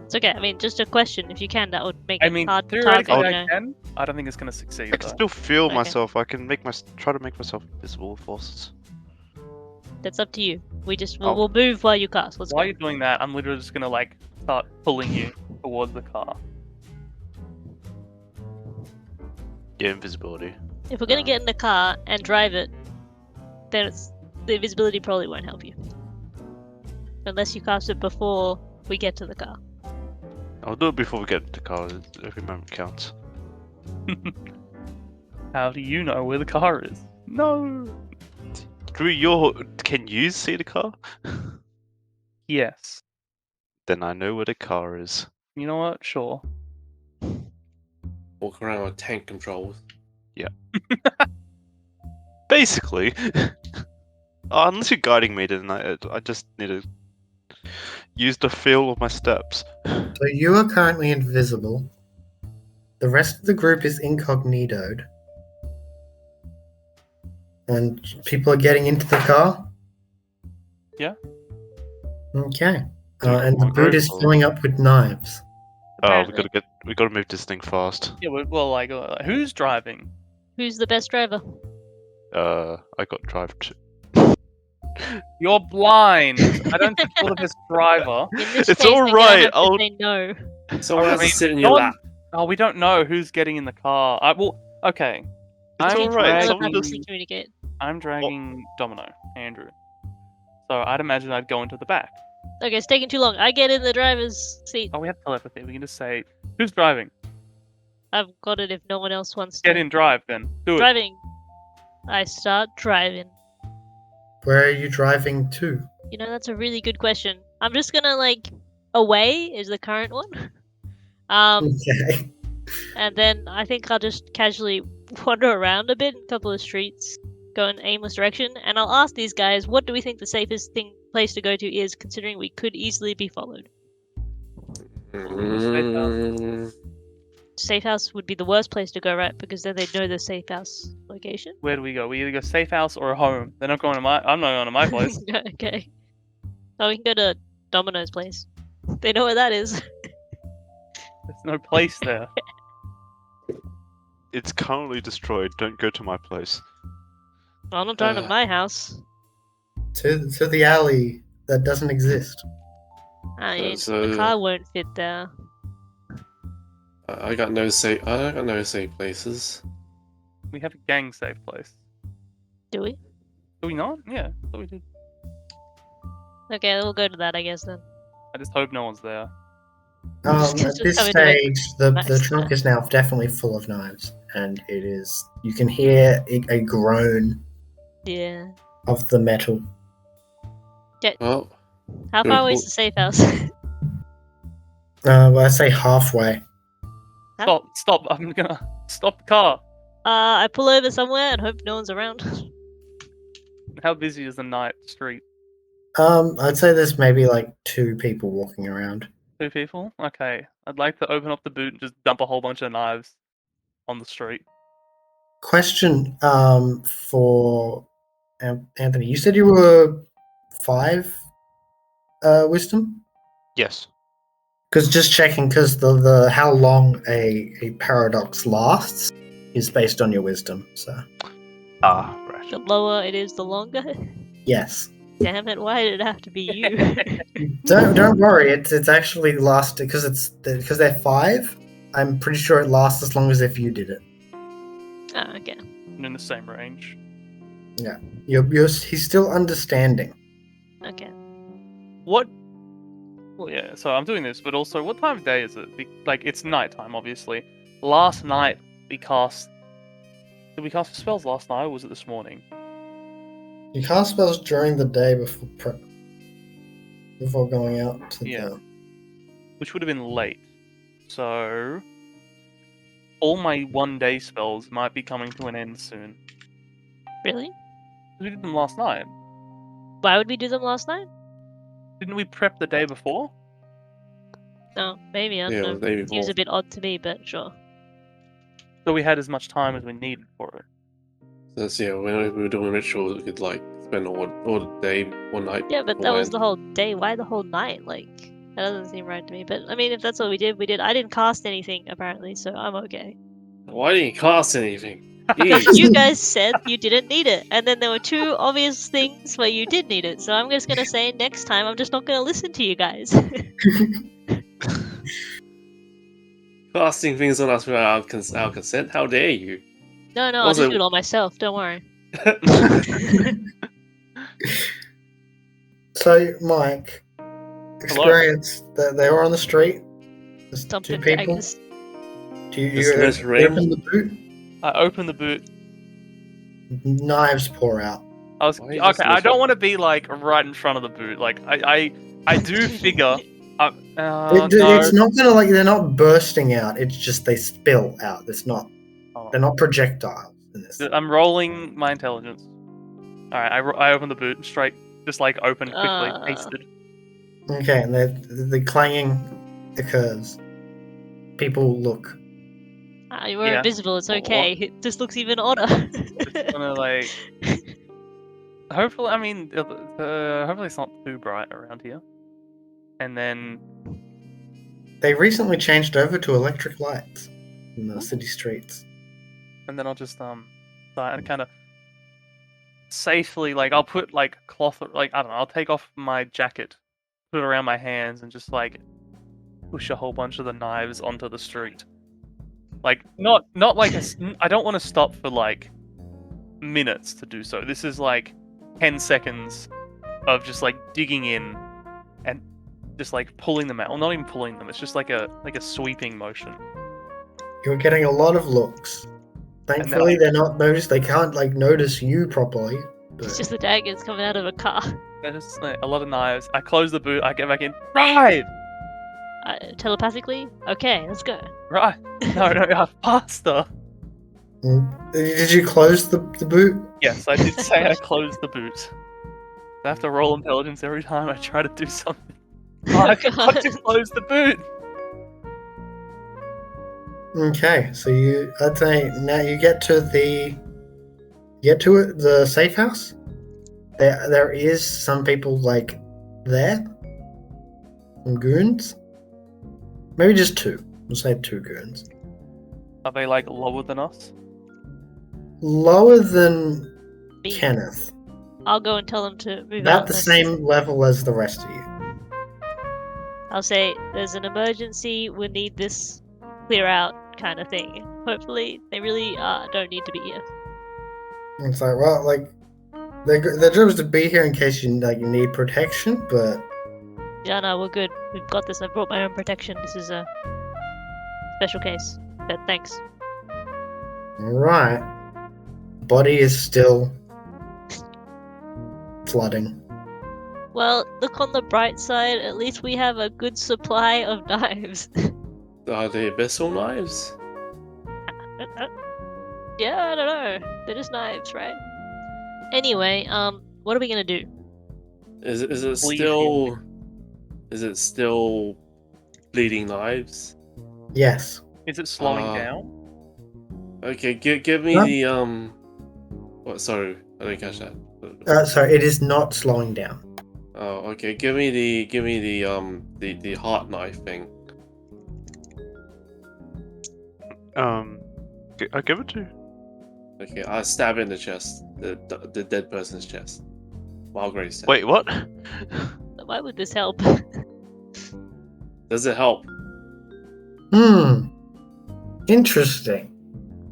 It's okay. I mean, just a question. If you can, that would make I it mean, hard to theoretically target, I you know. can. I don't think it's gonna succeed I can though. still feel Okay. myself. I can try to make myself invisible with forces. That's up to you. We'll Oh. we'll move while you cast. Let's While go. you're doing that, I'm literally just gonna like start pulling you towards the car. Yeah, invisibility. If we're gonna get in the car and drive it, then the invisibility probably won't help you. Unless you cast it before we get to the car. I'll do it before we get into the car. Every moment counts. How do you know where the car is? No. Can you see the car? Yes. Then I know where the car is. You know what? Sure. Walk around with tank controls. Basically. Unless you're guiding me, then I just need to use the feel of my steps. So you are currently invisible. The rest of the group is incognitoed. And people are getting into the car? Yeah. Okay. Do we And the want boot to is go? filling up with knives. Oh, Apparently. we gotta move this thing fast. Yeah. Well, like, who's driving? Who's the best driver? I got drive to. You're blind. I don't think you're the best driver. In this It's case, all I'm gonna right, have to I'll- say no. Someone I has to mean, sit in your no one- lap. Oh, we don't know who's getting in the car. Okay. It's I'm all right. Someone dragging- just. telepathically communicate. I'm dragging Domino, Andrew. So I'd imagine I'd go into the back. Okay, it's taking too long. I get in the driver's seat. Oh, we have telepathy. We can just say, who's driving? I've got it if no one else wants to. Get in, drive then. Do it. Driving. I start driving. Where are you driving to? You know, that's a really good question. I'm just gonna like away is the current one. Okay. And then I think I'll just casually wander around a bit in a couple of streets, go in aimless direction, and I'll ask these guys, what do we think the safest place to go to is, considering we could easily be followed? Safe house would be the worst place to go, right? Because then they'd know the safe house location. Where do we go? We either go safe house or a home. They're not going to my. I'm not going to my place. Okay. Oh, we can go to Domino's place. They know where that is. There's no place there. It's currently destroyed. Don't go to my place. I'm not driving to my house. To the alley that doesn't exist. I mean, So- the car won't fit there. I got no safe places. We have a gang safe place. Do we? Do we not? Yeah, I thought we did. Okay, we'll go to that, I guess then. I just hope no one's there. Just At this coming to make stage, the nice. trunk is now definitely full of knives, and it is. You can hear a groan Yeah. of the metal. Well, How Good far away is call. the safe house? Well, I say halfway. Huh? Stop! I'm gonna stop the car. I pull over somewhere and hope no one's around. How busy is the night street? I'd say there's maybe like 2 people walking around. 2 people? Okay. I'd like to open up the boot and just dump a whole bunch of knives on the street. Question for Anthony. You said you were 5 wisdom? Yes. Because just checking, because the how long a paradox lasts is based on your wisdom. So Ah, right. The lower it is, the longer. yes, Damn it! Why did it have to be you? don't worry. It's actually lasted because they're 5. I'm pretty sure it lasts as long as if you did it. Oh, okay. In the same range. He's still understanding. Okay. What? Well, yeah. So I'm doing this, but also, what time of day is it? Like, it's nighttime, obviously. Last night we cast. Did we cast spells last night, or was it this morning? You cast spells during the day before prep. before going out to Yeah. the... which would have been late. So all my 1-day spells might be coming to an end soon. Really? We did them last night. Why would we do them last night? Didn't we prep the day before? No, maybe, I Yeah, don't the day know. Seems before. a bit odd to me, but sure. So we had as much time as we needed for it. That's when we were doing rituals, we could like spend all the day, one night. Yeah, but that was beforehand. the whole day. Why the whole night? Like, that doesn't seem right to me. But, I mean, if that's what we did, we did. I didn't cast anything, apparently, so I'm okay. Why didn't you cast anything? Because Jeez. you guys said you didn't need it. And then there were 2 obvious things where you did need it. So I'm just gonna say next time I'm just not gonna listen to you guys. Casting things on us without our consent? How dare you? No, I'll Also- just do it all myself. Don't worry. So, Mike, experience that they were on the street. There's 2 Something people. daggers. Do you Just let's ring. open the boot? I opened the boot. Knives pour out. I was Why okay. is this I don't miserable? want to be like right in front of the boot. Like I do figure. No. It's not gonna like they're not bursting out. It's just they spill out. It's not. Oh. They're not projectiles in this. I'm rolling my intelligence. All right, I open the boot straight, just like open quickly, pasted. Okay, and the clanging occurs. People look. You were Yeah. invisible. It's What? okay. It just looks even odder. Just gonna like. Hopefully, I mean, hopefully it's not too bright around here. And then They recently changed over to electric lights in the city streets. I'll just start and kind of safely like I'll put like cloth like I don't know I'll take off my jacket, put it around my hands, and just like push a whole bunch of the knives onto the street. Like not like I don't want to stop for like minutes to do so. This is like 10 seconds of just like digging in and just like pulling them out. Well, not even pulling them. It's just like a sweeping motion. You're getting a lot of looks. Thankfully, they're not noticed. They can't like notice you properly. It's But just the daggers coming out of a car. There's just like, a lot of knives. I close the boot. I get back in. Right. Telepathically? Okay, let's go. Right. No, faster. Did you close the boot? Yes, I did say I closed the boot. I have to roll intelligence every time I try to do something. Oh, I forgot to close the boot. Okay, so I'd say now you get to the safe house. There is some people like there, some goons. Maybe just 2. We'll say 2 goons. Are they like lower than us? Lower than Me. Kenneth. I'll go and tell them to move About out. the same level as the rest of you. I'll say there's an emergency. We need this clear out kind of thing. Hopefully, they really don't need to be here. It's like, well, like their job is to be here in case you need protection, but Yeah, no, we're good. We've got this. I brought my own protection. This is a special case. But thanks. alright. Body is still flooding. Well, look on the bright side. At least we have a good supply of knives. Are they abyssal knives? Yeah, I don't know. They're just knives, right? Anyway, what are we gonna do? Is it Bleeding. still bleeding knives? Yes. Is it slowing Uh, down? Okay, give me Huh? the What? Sorry, I didn't catch that. Sorry, it is not slowing down. Oh, okay. Give me the heart knife thing. I'll give it to you. Okay, I stab it in the chest, the dead person's chest, while Grace said. Wait, what? Why would this help? Does it help? Interesting.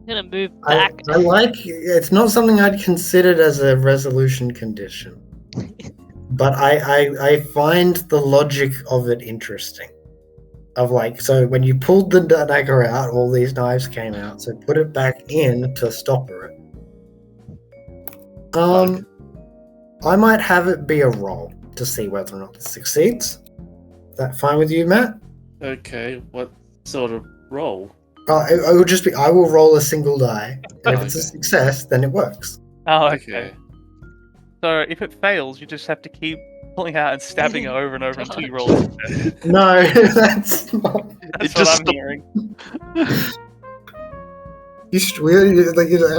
I'm gonna move back. I like it's not something I'd considered as a resolution condition. But I find the logic of it interesting. Of like, so when you pulled the dagger out, all these knives came out. So put it back in to stopper it. I might have it be a roll. to see whether or not this succeeds. Is that fine with you, Matt? Okay, what sort of roll? It will just be, I will roll a single die, and if it's a Okay. success, then it works. Oh, okay. Okay. So if it fails, you just have to keep pulling out and stabbing it over and over until you roll. God. a success. No, that's not. That's It what just I'm stop- hearing.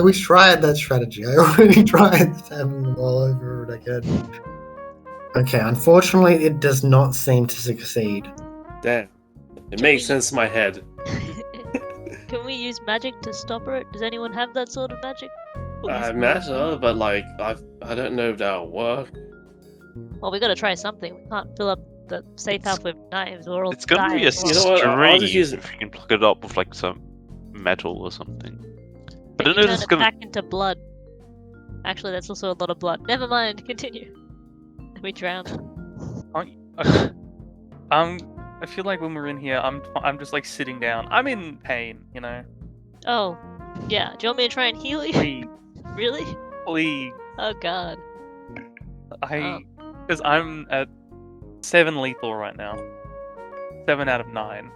We tried that strategy. I already tried having them all over it again. Okay, unfortunately, it does not seem to succeed. Damn. It Can makes we- sense in my head. Can we use magic to stop it? Does anyone have that sort of magic? Matter, but like I don't know if that'll work. Well, we gotta try something. We can't fill up the safe house with knives or else It's gonna die be a as well. You know what, I'll just stream use- if you can plug it up with like some metal or something. I Can don't you know if turn this is it gonna. back into blood? Actually, that's also a lot of blood. Never mind. Continue. We drown. Okay. I feel like when we're in here, I'm just like sitting down. I'm in pain, you know. Oh, yeah. Do you want me to try and heal you? Please, Really? please. Oh God. Because I'm at 7 lethal right now. 7 out of 9.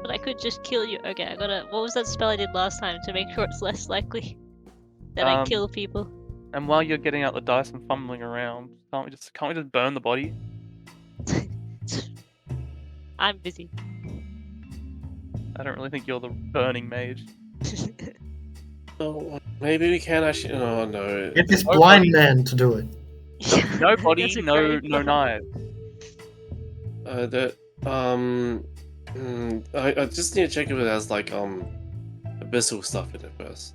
But I could just kill you. Okay, I gotta. What was that spell I did last time to make sure it's less likely that I kill people? And while you're getting out the dice and fumbling around, can't we just burn the body? I'm busy. I don't really think you're the burning mage. So maybe we can actually. Oh no. Get this Oh, blind buddy. man to do it. No body, That's a no great no plan. knives. I just need to check if it has like abyssal stuff in it first.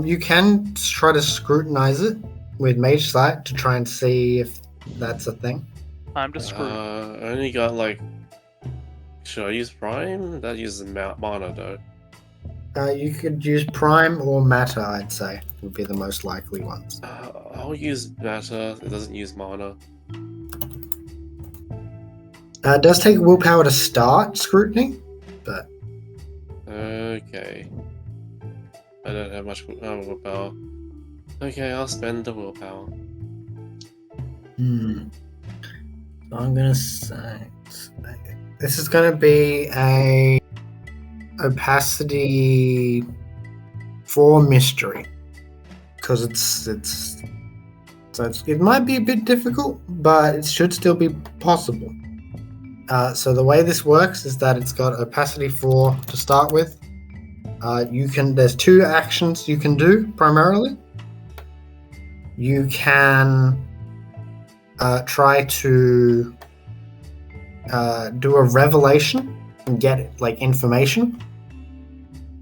You can try to scrutinize it with Mage Sight to try and see if that's a thing. I'm just screwed. I only got like. Should I use Prime? That uses mana though. You could use Prime or Matter, I'd say, would be the most likely ones. I'll use Matter. It doesn't use mana. It does take willpower to start scrutiny, but Okay. I don't have much willpower. Okay, I'll spend the willpower. So I'm gonna say this is gonna be a opacity 4 mystery because it might be a bit difficult, but it should still be possible. So the way this works is that it's got opacity 4 to start with. There's 2 actions you can do primarily. You can try to do a revelation and get like information.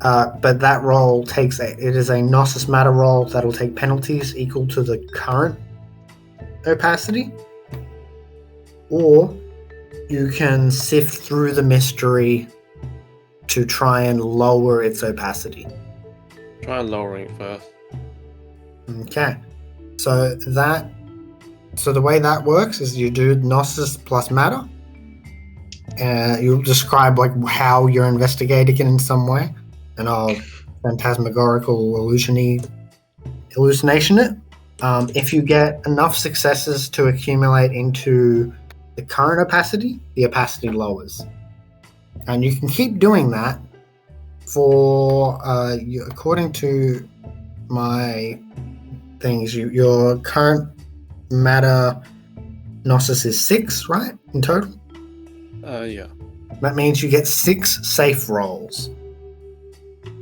But that roll it is a Gnosis Matter roll that'll take penalties equal to the current opacity. Or you can sift through the mystery to try and lower its opacity. Try lowering it first. Okay. So the way that works is you do Gnosis plus Matter. You'll describe like how you're investigating it in some way, and I'll phantasmagorical hallucination it. If you get enough successes to accumulate into the current opacity, the opacity lowers, and you can keep doing that for according to my things. Your current Matter Gnosis is 6, right, in total? Yeah. That means you get 6 safe rolls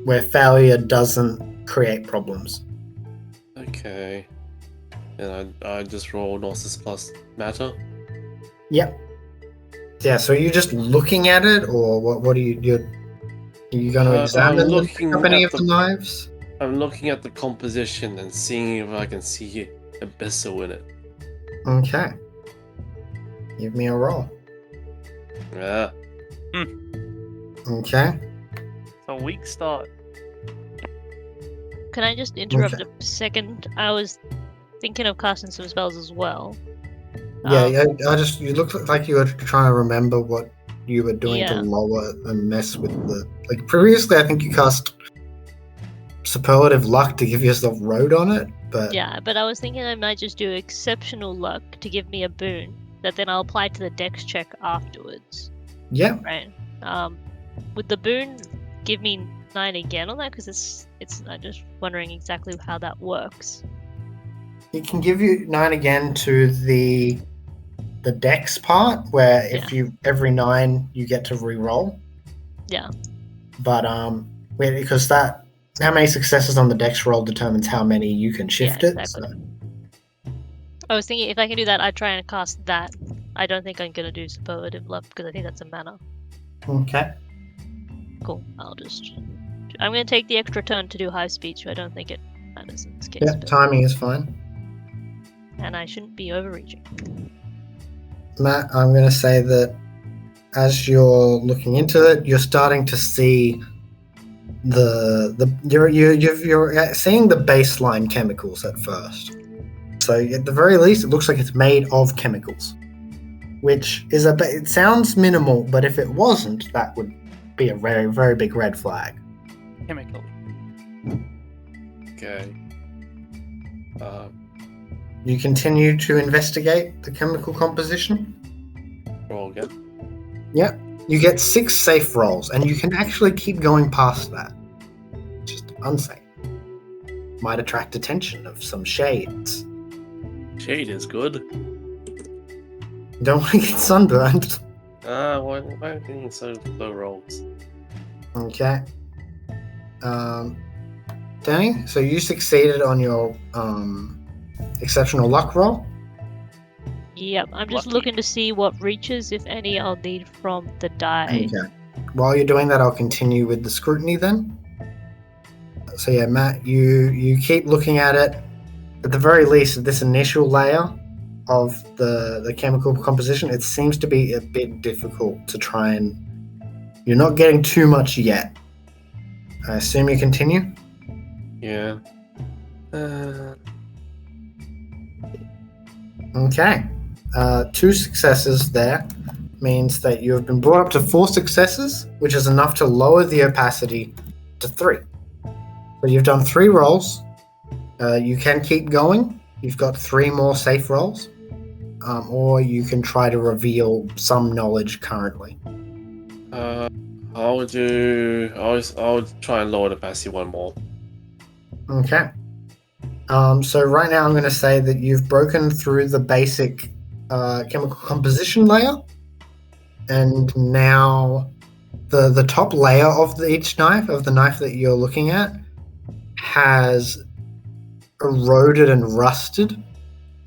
where failure doesn't create problems. Okay. And I just roll Gnosis plus Matter. Yep. Yeah, so you're just looking at it, or what are you going to examine I'm them, looking pick up any at of the knives? I'm looking at the composition and seeing if I can see abyssal in it. Okay. Give me a roll. Yeah. Okay. It's a weak start. Can I just interrupt a second? I was thinking of casting some spells as well. Yeah, you look like you were trying to remember what you were doing to Yeah. lower and mess with previously I think you cast Superlative Luck to give yourself road on it, but Yeah, but I was thinking I might just do exceptional luck to give me a boon, that then I'll apply to the dex check afterwards, Yeah. right? Would the boon give me 9 again on that? Because it's I'm just wondering exactly how that works. It can give you 9 again to the dex part, where if you every 9 you get to re-roll. Yeah. But because that how many successes on the dex roll determines how many you can shift Yeah, it. exactly. So. I was thinking if I can do that, I'd try and cast that. I don't think I'm gonna do superlative love because I think that's a mana. Okay. Cool. I'm gonna take the extra turn to do high speech. So I don't think it matters in this case. Yeah, but- timing is fine. And I shouldn't be overreaching. Matt, I'm going to say that as you're looking into it, you're starting to see you're seeing the baseline chemicals at first. So at the very least, it looks like it's made of chemicals, which is it sounds minimal, but if it wasn't, that would be a very, very big red flag. Chemical. Okay. You continue to investigate the chemical composition. Roll again. Yep. You get 6 safe rolls, and you can actually keep going past that. Just unsafe. Might attract attention of some shades. Shade is good. Don't want to get sunburned. Why am I getting so low rolls? Okay. Danny, so you succeeded on your exceptional luck roll. Yep. I'm just Lucky. looking to see what reaches, if any, I'll need from the die. Okay. While you're doing that, I'll continue with the scrutiny then. So yeah, Matt, you keep looking at it. At the very least, this initial layer of the chemical composition, it seems to be a bit difficult to try and... You're not getting too much yet. I assume you continue? Yeah. Okay. 2 successes there means that you have been brought up to 4 successes, which is enough to lower the opacity to 3. So you've done 3 rolls. You can keep going. You've got 3 more safe rolls. Or you can try to reveal some knowledge currently. I'll try and lower the opacity 1 more. Okay. So right now I'm going to say that you've broken through the basic chemical composition layer, and now the top layer of the knife that you're looking at, has eroded and rusted,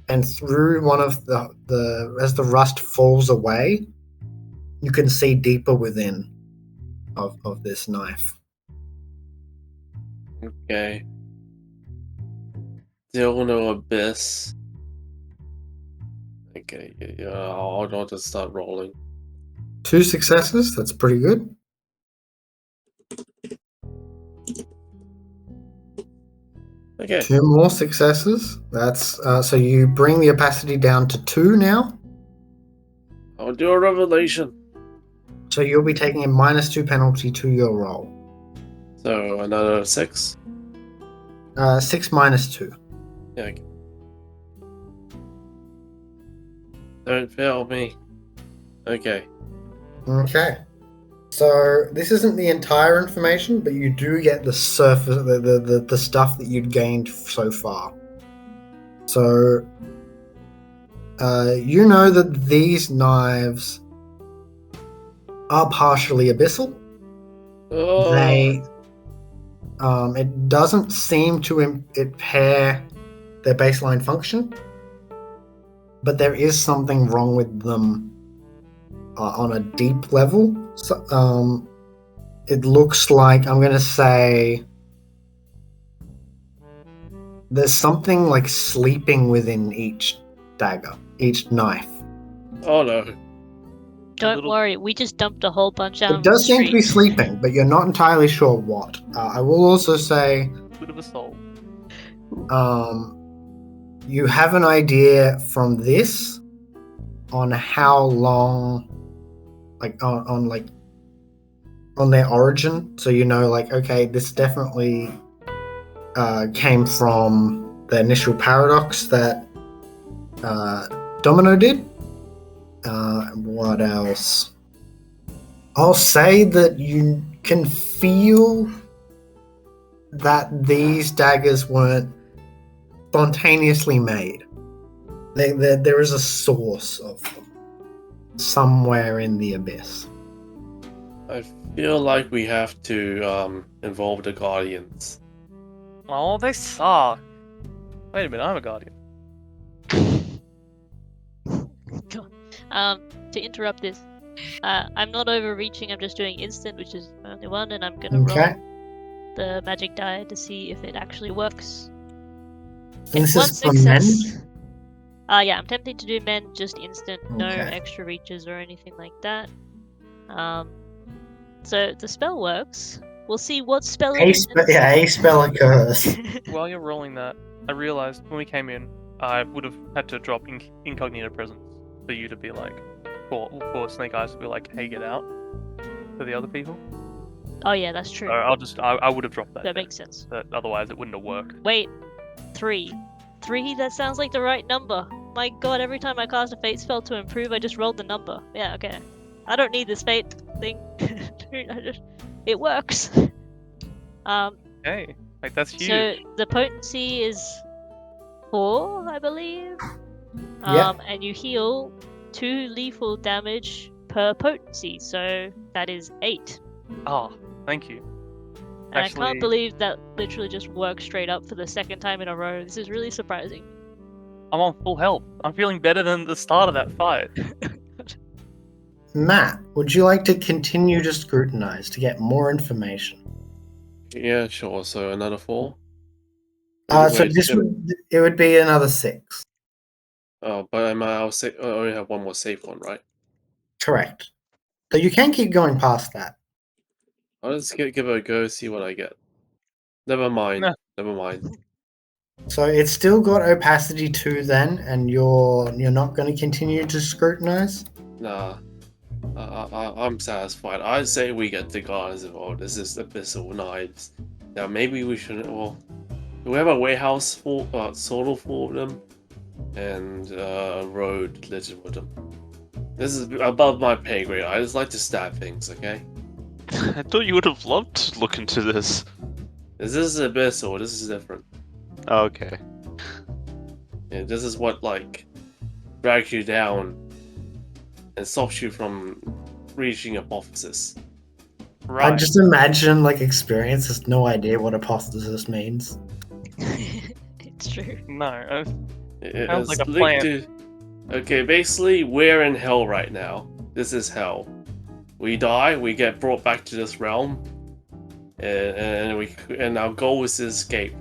and through one of as the rust falls away, you can see deeper within of this knife. Okay. Still no abyss. Okay, yeah, I'll just start rolling. 2 successes, that's pretty good. Okay. 2 more successes. That's so you bring the opacity down to 2 now. I'll do a revelation. So you'll be taking a -2 penalty to your roll. So another 6. 6 minus 2. Yeah. Okay. Don't fail me. Okay. Okay. So this isn't the entire information, but you do get the surface, the stuff that you'd gained so far. So you know that these knives are partially abyssal. Oh. They it doesn't seem to impair their baseline function, but there is something wrong with them on a deep level. So, it looks like, I'm going to say, there's something like sleeping within each dagger, each knife. Oh no. Don't worry, we just dumped a whole bunch out. It does seem to be sleeping, but you're not entirely sure what. I will also say, Bit of a soul. you have an idea from this on how long, like on their origin. So you know, like, okay, this definitely came from the initial paradox that Domino did. What else? I'll say that you can feel that these daggers weren't spontaneously made. There is a source of them somewhere in the abyss. I feel like we have to involve the Guardians. Oh, they suck. Wait a minute, I'm a guardian. To interrupt this, I'm not overreaching. I'm just doing instant, which is only one, and I'm gonna Okay. roll the magic die to see if it actually works. This One is for men? success. Yeah, I'm tempting to do men, just instant, no Okay. extra reaches or anything like that. So the spell works. We'll see what spell it is. A spell occurs. While you're rolling that, I realized when we came in, I would have had to drop incognito presence for you to be like, for Snake Eyes to be like, hey, get out, for the other people. Oh yeah, that's true. So I would have dropped that. That makes sense. But otherwise, it wouldn't have worked. Wait, 3. 3, that sounds like the right number. My god, every time I cast a fate spell to improve, I just rolled the number. Yeah, okay. I don't need this fate thing. It works. Hey, like that's huge. So the potency is 4, I believe. Yeah. And you heal 2 lethal damage per potency, so that is 8. Oh, thank you. And I Actually- can't believe that literally just worked straight up for the second time in a row. This is really surprising. I'm on full health. I'm feeling better than the start of that fight. Matt, would you like to continue to scrutinize to get more information? Yeah, sure. So another 4. So Wait, it would be another 6. Oh, but I only have one more safe one, right? Correct. So you can keep going past that. I'll just give it a go, see what I get. Never mind. No. Never mind. So it's still got opacity 2 then, and you're not going to continue to scrutinize? Nah. I'm satisfied. I say we get the Guardians involved. This is Abyssal Knives. Now maybe we should. Well, we have a warehouse solo for them, and a road littered with them. This is above my pay grade. I just like to stab things. Okay. I thought you would have loved to look into this. This is Abyssal. This is different. Okay. Yeah, this is what like drags you down and stops you from reaching apotheosis. Right. I just imagine experience has no idea what apotheosis means. It's true. No. It Sounds is like a linked plan. to- Okay, basically we're in hell right now. This is hell. We die, we get brought back to this realm, and our goal is to escape.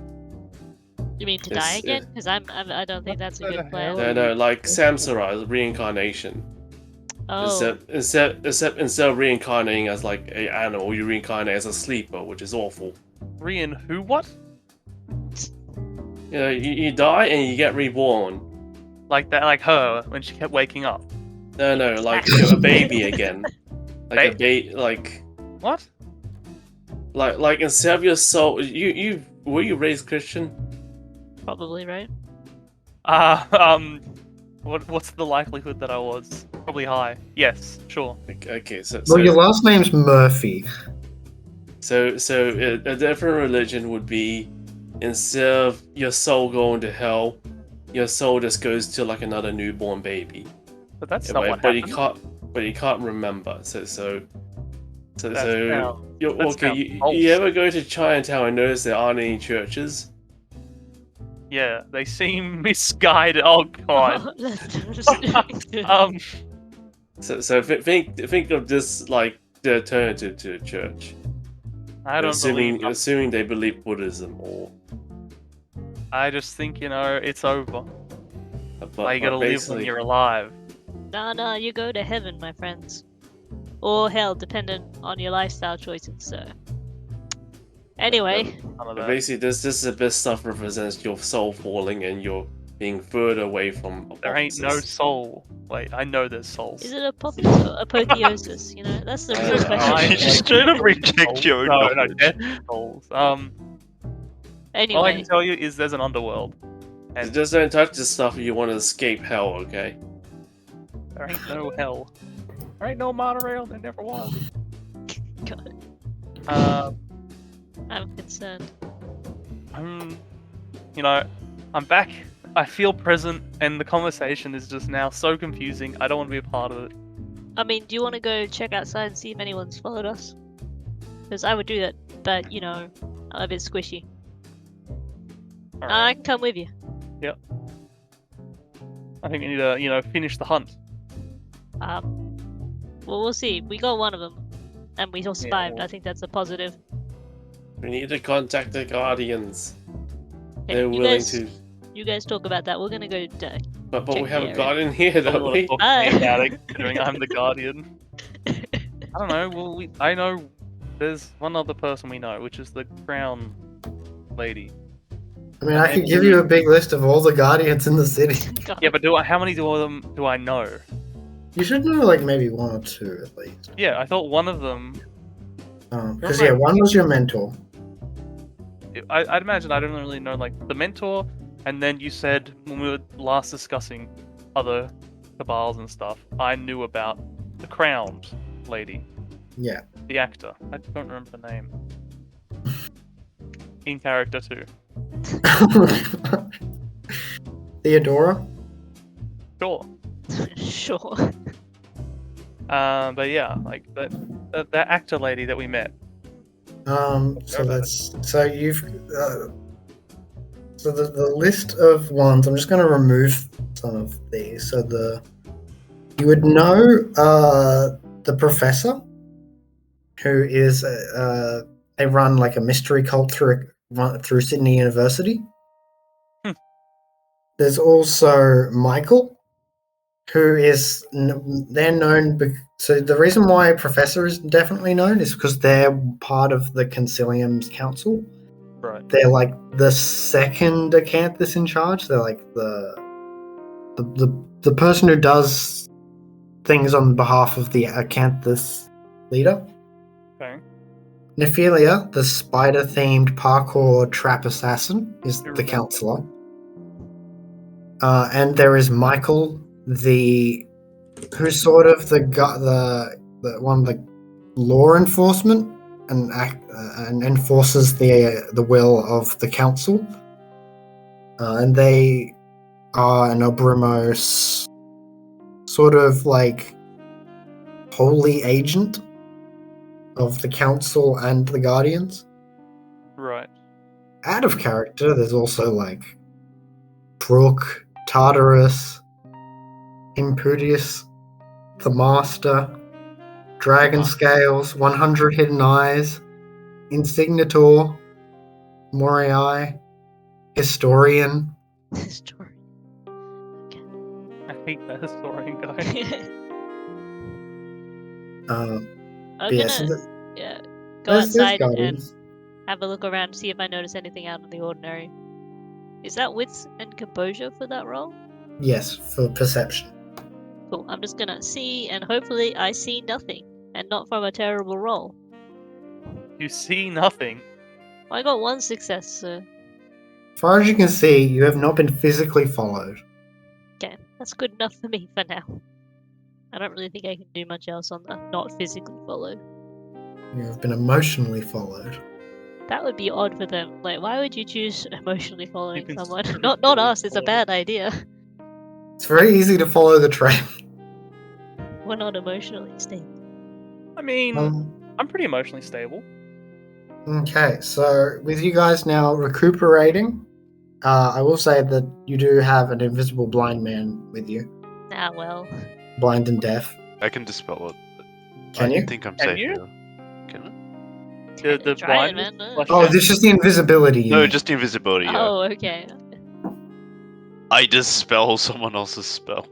You mean to It's- die again? Because I don't think that's a What good the plan. hell? No, like Samsara, reincarnation. Oh, Instead of reincarnating as like a animal, you reincarnate as a sleeper, which is awful. Rian, who? What? You know, you die and you get reborn. Like that? Like her when she kept waking up? No, like you're a baby again. Like What? like instead of your soul, you were you raised Christian? probably right. What's the likelihood that I was? Probably high. Yes, sure. Okay, so Well, your last name's Murphy. So a different religion would be instead of your soul going to hell, your soul just goes to like another newborn baby. But that's Yeah, not what but happened. you can't remember. So That's now- you're, that's okay. now You false. ever go to Chinatown and notice there aren't any churches? Yeah, they seem misguided. Oh god. So think of this like the alternative to a church. I don't believe. Assuming they believe Buddhism or. I just think it's over. But, Why you gotta live when basically- you're alive? No, you go to heaven, my friends. Or hell, dependent on your lifestyle choices, so. Anyway, None of But that. basically, this abyss stuff represents your soul falling and you're being further away from. There ain't no apotheosis. soul. Wait, I know there's souls. is it apotheosis? You know, that's the real I- question. You just straight up reject your own No, knowledge. death souls. All I can Anyway, tell you is there's an underworld. Just don't touch this stuff if you want to escape hell, okay? There ain't no hell. There ain't no monorail. There never was. God, I'm concerned. I'm back. I feel present, and the conversation is just now so confusing. I don't want to be a part of it. I mean, do you want to go check outside and see if anyone's followed us? Because I would do that, but I'm a bit squishy. I Alright. can come with you. I think we need to, finish the hunt. Well, we'll see. We got one of them, and we all survived. well- I think that's a positive. We need to contact the Guardians. Okay, They're you willing guys, to. you guys talk about that. We're gonna go. But check we the have a area. Guardian here, I don't don't want to we? talk to me Ah. about it, considering I'm the guardian. I don't know. Well, I know there's one other person we know, which is the crown lady. I mean, I could give you a big list of all the guardians in the city. God. Yeah, but how many of them do I know? You should know like maybe one or two at least. Yeah, I thought one of them. Because yeah, one was your mentor. I'd imagine I don't really know like the mentor, and then you said when we were last discussing other cabals and stuff, I knew about the crowned lady, Yeah. the actor. I don't remember the name. In character too. Theodora. Sure. Sure. But yeah, like that actor lady that we met. So that's so you've so the list of ones. I'm just going to remove some of these. So you would know the professor, who is they run like a mystery cult through Sydney University. There's also Michael, who is they're known. So the reason why Professor is definitely known is because they're part of the Concilium's council. Right. They're like the second acanthus in charge. They're like the person who does things on behalf of the acanthus leader. Okay. Nephilia, the spider-themed parkour trap assassin, is I the remember. counselor. And there is Michael, who's sort of the one of the law enforcement and enforces the will of the council. And they are an Obromos sort of like holy agent of the council and the guardians. Right. Out of character, there's also like Brook, Tartarus, Imputius, the Master, Dragon Scales, 100 Hidden Eyes, Insignator, Moriai, Historian. Story. I hate that historian guy. I'm Yeah, gonna so go there's outside and guardians. have a look around, see if I notice anything out of the ordinary. Is that wits and composure for that role? Yes, for perception. Cool. I'm just gonna see, and hopefully I see nothing, and not from a terrible roll. You see nothing. I got one success, so As far as you can see, you have not been physically followed. okay, that's good enough for me for now. I don't really think I can do much else on the not physically followed. You have been emotionally followed. That would be odd for them. Like, why would you choose emotionally following been someone? spiritually Not us. It's a followed. bad idea. It's very easy to follow the trail. We're not emotionally stable. I mean, I'm pretty emotionally stable. Okay, so with you guys now recuperating, I will say that you do have an invisible blind man with you, Ah, well. blind and deaf. I can dispel it. Can I you? think I'm Can safe you? here. Can I? The Try it, blindness man. flushed Oh, out. this is the invisibility. you No, mean. just invisibility. Yeah. Oh, okay. I dispel someone else's spell.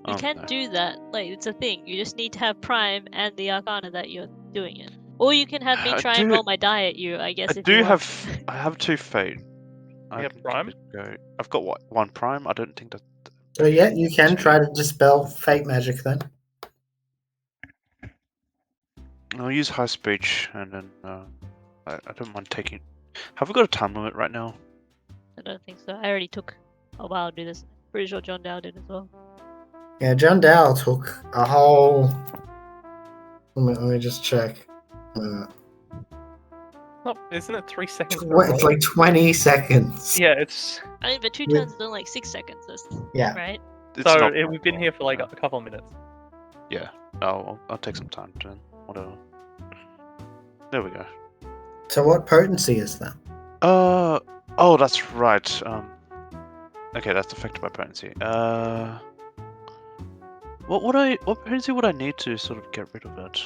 You can no. do that. Like, it's a thing. You just need to have Prime and the Arcana that you're doing it. Or you can have me I try and do- roll my die at you, I guess. I if you do want. have. I have 2 fate. I have can prime? just Go. I've got what 1 prime. I don't think that. So yeah, you can try to dispel fate magic then. I'll use high speech and then. I don't mind taking. Have we got a time limit right now? I don't think so. I already took a while to do this. Pretty sure John Dow did as well. Yeah, John Dow took a whole. Let me just check. Oh, isn't it 3 seconds per It's roll? like 20 seconds. Yeah, it's I mean, but 2 With- turns is only like 6 seconds, Yeah. right? It's so not we've been long, here for like yeah. a couple of minutes. Yeah. I'll take some time then. Whatever. There we go. So what potency is that? Oh, that's right. Okay, that's affected by potency. What potency would I need to sort of get rid of it?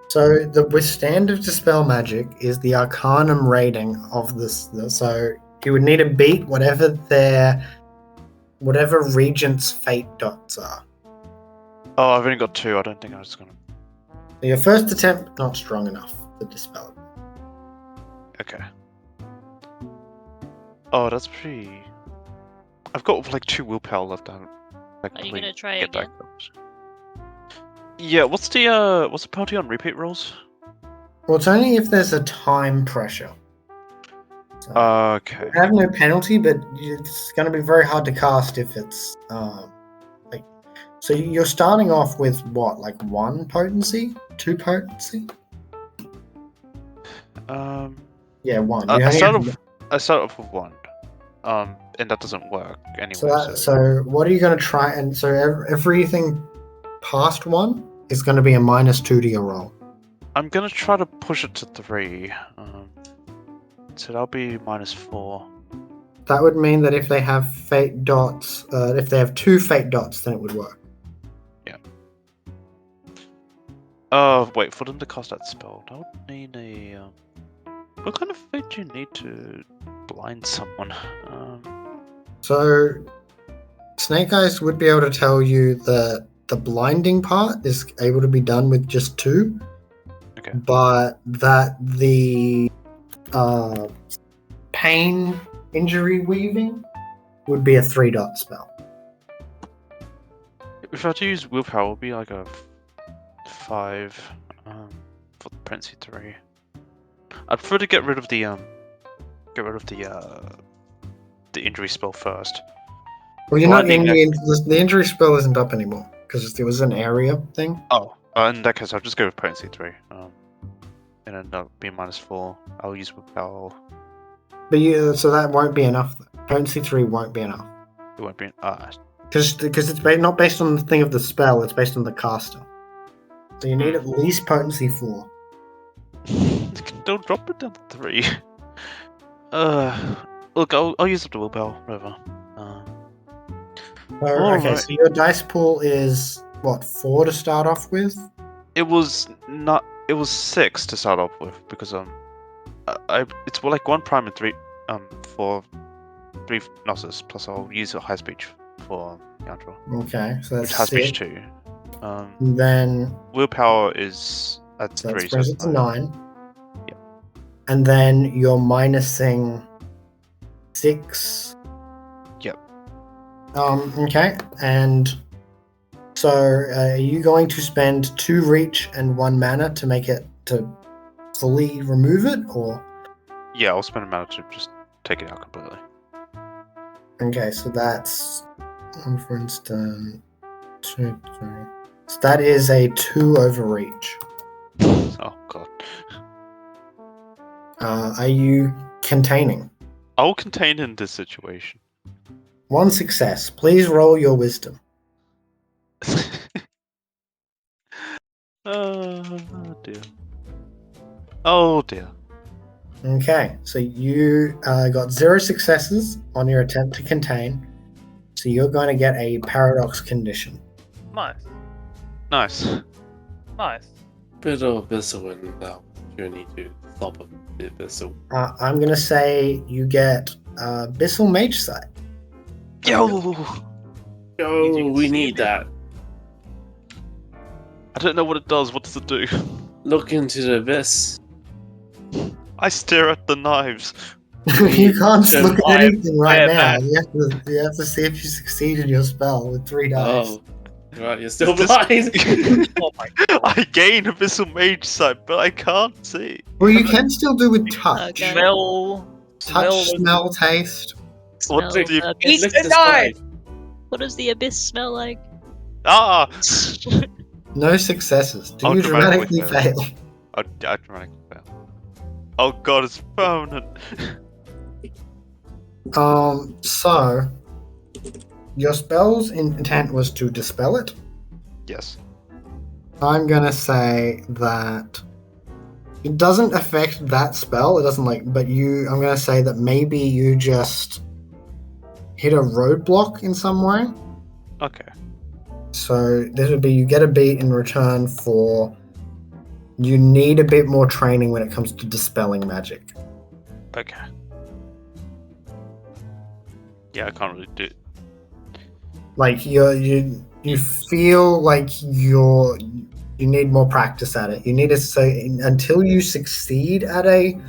So the withstand of dispel magic is the Arcanum rating of this. So you would need to beat whatever regent's fate dots are. Oh, I've only got 2. I don't think I was gonna. So your first attempt not strong enough to dispel it. Okay. Oh, that's pretty. I've got like 2 willpower left. I haven't Are you technically gonna try get again? back up. Yeah. What's the penalty on repeat rolls? Well, it's only if there's a time pressure. So Okay. you have no penalty, but it's going to be very hard to cast if it's like. So you're starting off with what, like 1 potency, 2 potency? Yeah, 1. You I start only have- off with 1. And that doesn't work anyway. So what are you going to try? And so everything past 1 is going to be a -2 to your roll. I'm gonna try to push it to 3. So that'll be -4. That would mean that if they have fate dots, if they have 2 fate dots, then it would work. Wait, for them to cast that spell, that would need a. What kind of fate do you need to blind someone? So Snake Eyes would be able to tell you that the blinding part is able to be done with just 2. Okay. But that the pain injury weaving would be a 3-dot spell. If I had to use willpower, it would be like a 5 for the Prince 3. I'd prefer to get rid of the injury spell first. Well, you're not in Blinding the injury spell isn't up anymore because it was an area thing. Oh, in that case, I'll just go with potency 3. And then that'll be -4. I'll use willpower. But so that won't be enough. Potency 3 won't be enough It won't be. because it's not based on the thing of the spell. It's based on the caster. So you need at least potency 4. Don't drop it down to 3. Look, I'll use up the willpower, whatever. Okay, so your dice pool is what, 4 to start off with? It was 6 to start off with because it's like 1 prime and 3 for 3 Gnosis, plus I'll use a high speech for Yandra, Okay, so that's which has speech 6. 2. And then Willpower is at so 3, that so brings it's it to 9. Yep. And then you're minusing 6. Yep. Okay, and so are you going to spend 2 reach and 1 mana to make it to fully remove it, or? Yeah, I'll spend a mana to just take it out completely. Okay, so that's, for instance, 2, 3. So that is a 2 overreach. Oh god. Are you containing? I'll contain in this situation. 1 success. Please roll your wisdom. Oh dear. Oh dear. Okay, so you got 0 successes on your attempt to contain. So you're going to get a paradox condition. Nice. Nice. Nice. Bit of abyssal in that journey to stop the abyssal. I'm going to say you get Abyssal Mage Sight. Yo! Oh, we need that. I don't know what it does. What does it do? Look into the abyss. I stare at the knives. You can't look at Survive. anything right Yeah, now. You have to see if you succeed in your spell with 3 dice. Oh, right, you're still Is this- blind. Oh my god. I gain Abyssal Mage Sight, but I can't see. Well, you can still do with touch. Okay. Touch, smell, taste. What's Smell the the Lick abyss. the sky. What does the abyss smell like? Ah! No successes. Do I'll you dramatically dramatically fail. fail? I dramatically fail. Oh god, it's permanent. So your spell's intent was to dispel it. Yes. I'm gonna say that it doesn't affect that spell. It doesn't but I'm gonna say that maybe you just hit a roadblock in some way. Okay. So this would be you get a beat in return for you need a bit more training when it comes to dispelling magic. Okay. Yeah, I can't really do it. Like you feel like you need more practice at it. You need to say until you succeed at a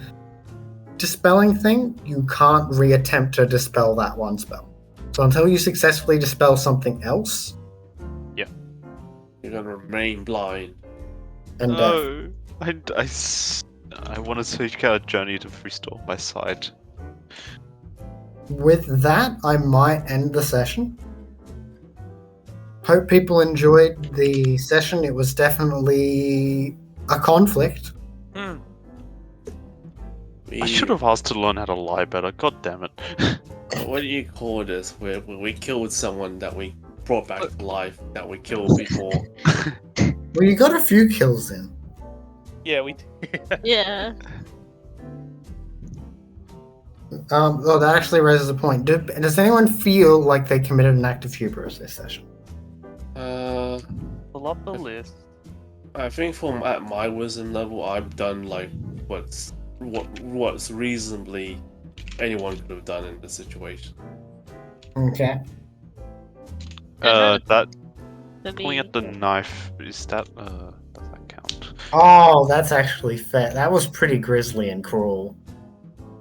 dispelling thing, you can't reattempt to dispel that one spell. So until you successfully dispel something else, You're gonna remain blind. and No, I want to seek out a journey to restore my sight. with that, I might end the session. Hope people enjoyed the session. It was definitely a conflict. Hmm. I should have asked to learn how to lie better. God damn it. What do you call this? Where we killed someone that we brought back to life that we killed before. Well, you got a few kills in. Yeah, we. Yeah. That actually raises a point. Does anyone feel like they committed an act of hubris this session? Pull up the list. I think from at my wisdom level, I've done like what's reasonably anyone could have done in this situation. Okay. That For pulling me, at the knife, is that does that count? Oh, that's actually fair. That was pretty grisly and cruel,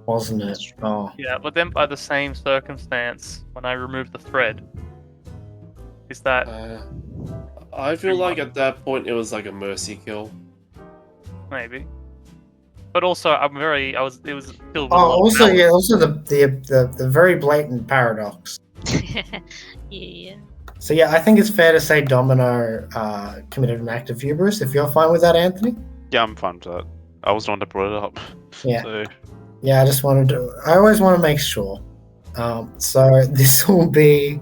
wasn't it? That's true. Oh. Yeah, but then by the same circumstance, when I removed the thread, is that I feel like at that point it was like a mercy kill. maybe? But also, it was filled with a Oh, lot of also, malice. yeah, also the very blatant paradox. yeah. So yeah, I think it's fair to say Domino committed an act of hubris. If you're fine with that, Anthony. Yeah, I'm fine with that. I was the one that brought it up. Yeah. So, Yeah, I always want to make sure. So this will be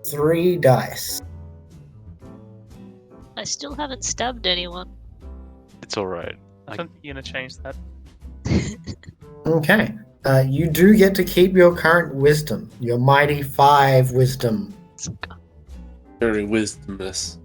3 dice. I still haven't stabbed anyone. it's alright. I don't think you're gonna change that. Okay. You do get to keep your current wisdom, your mighty 5 wisdom. Very wisdomless.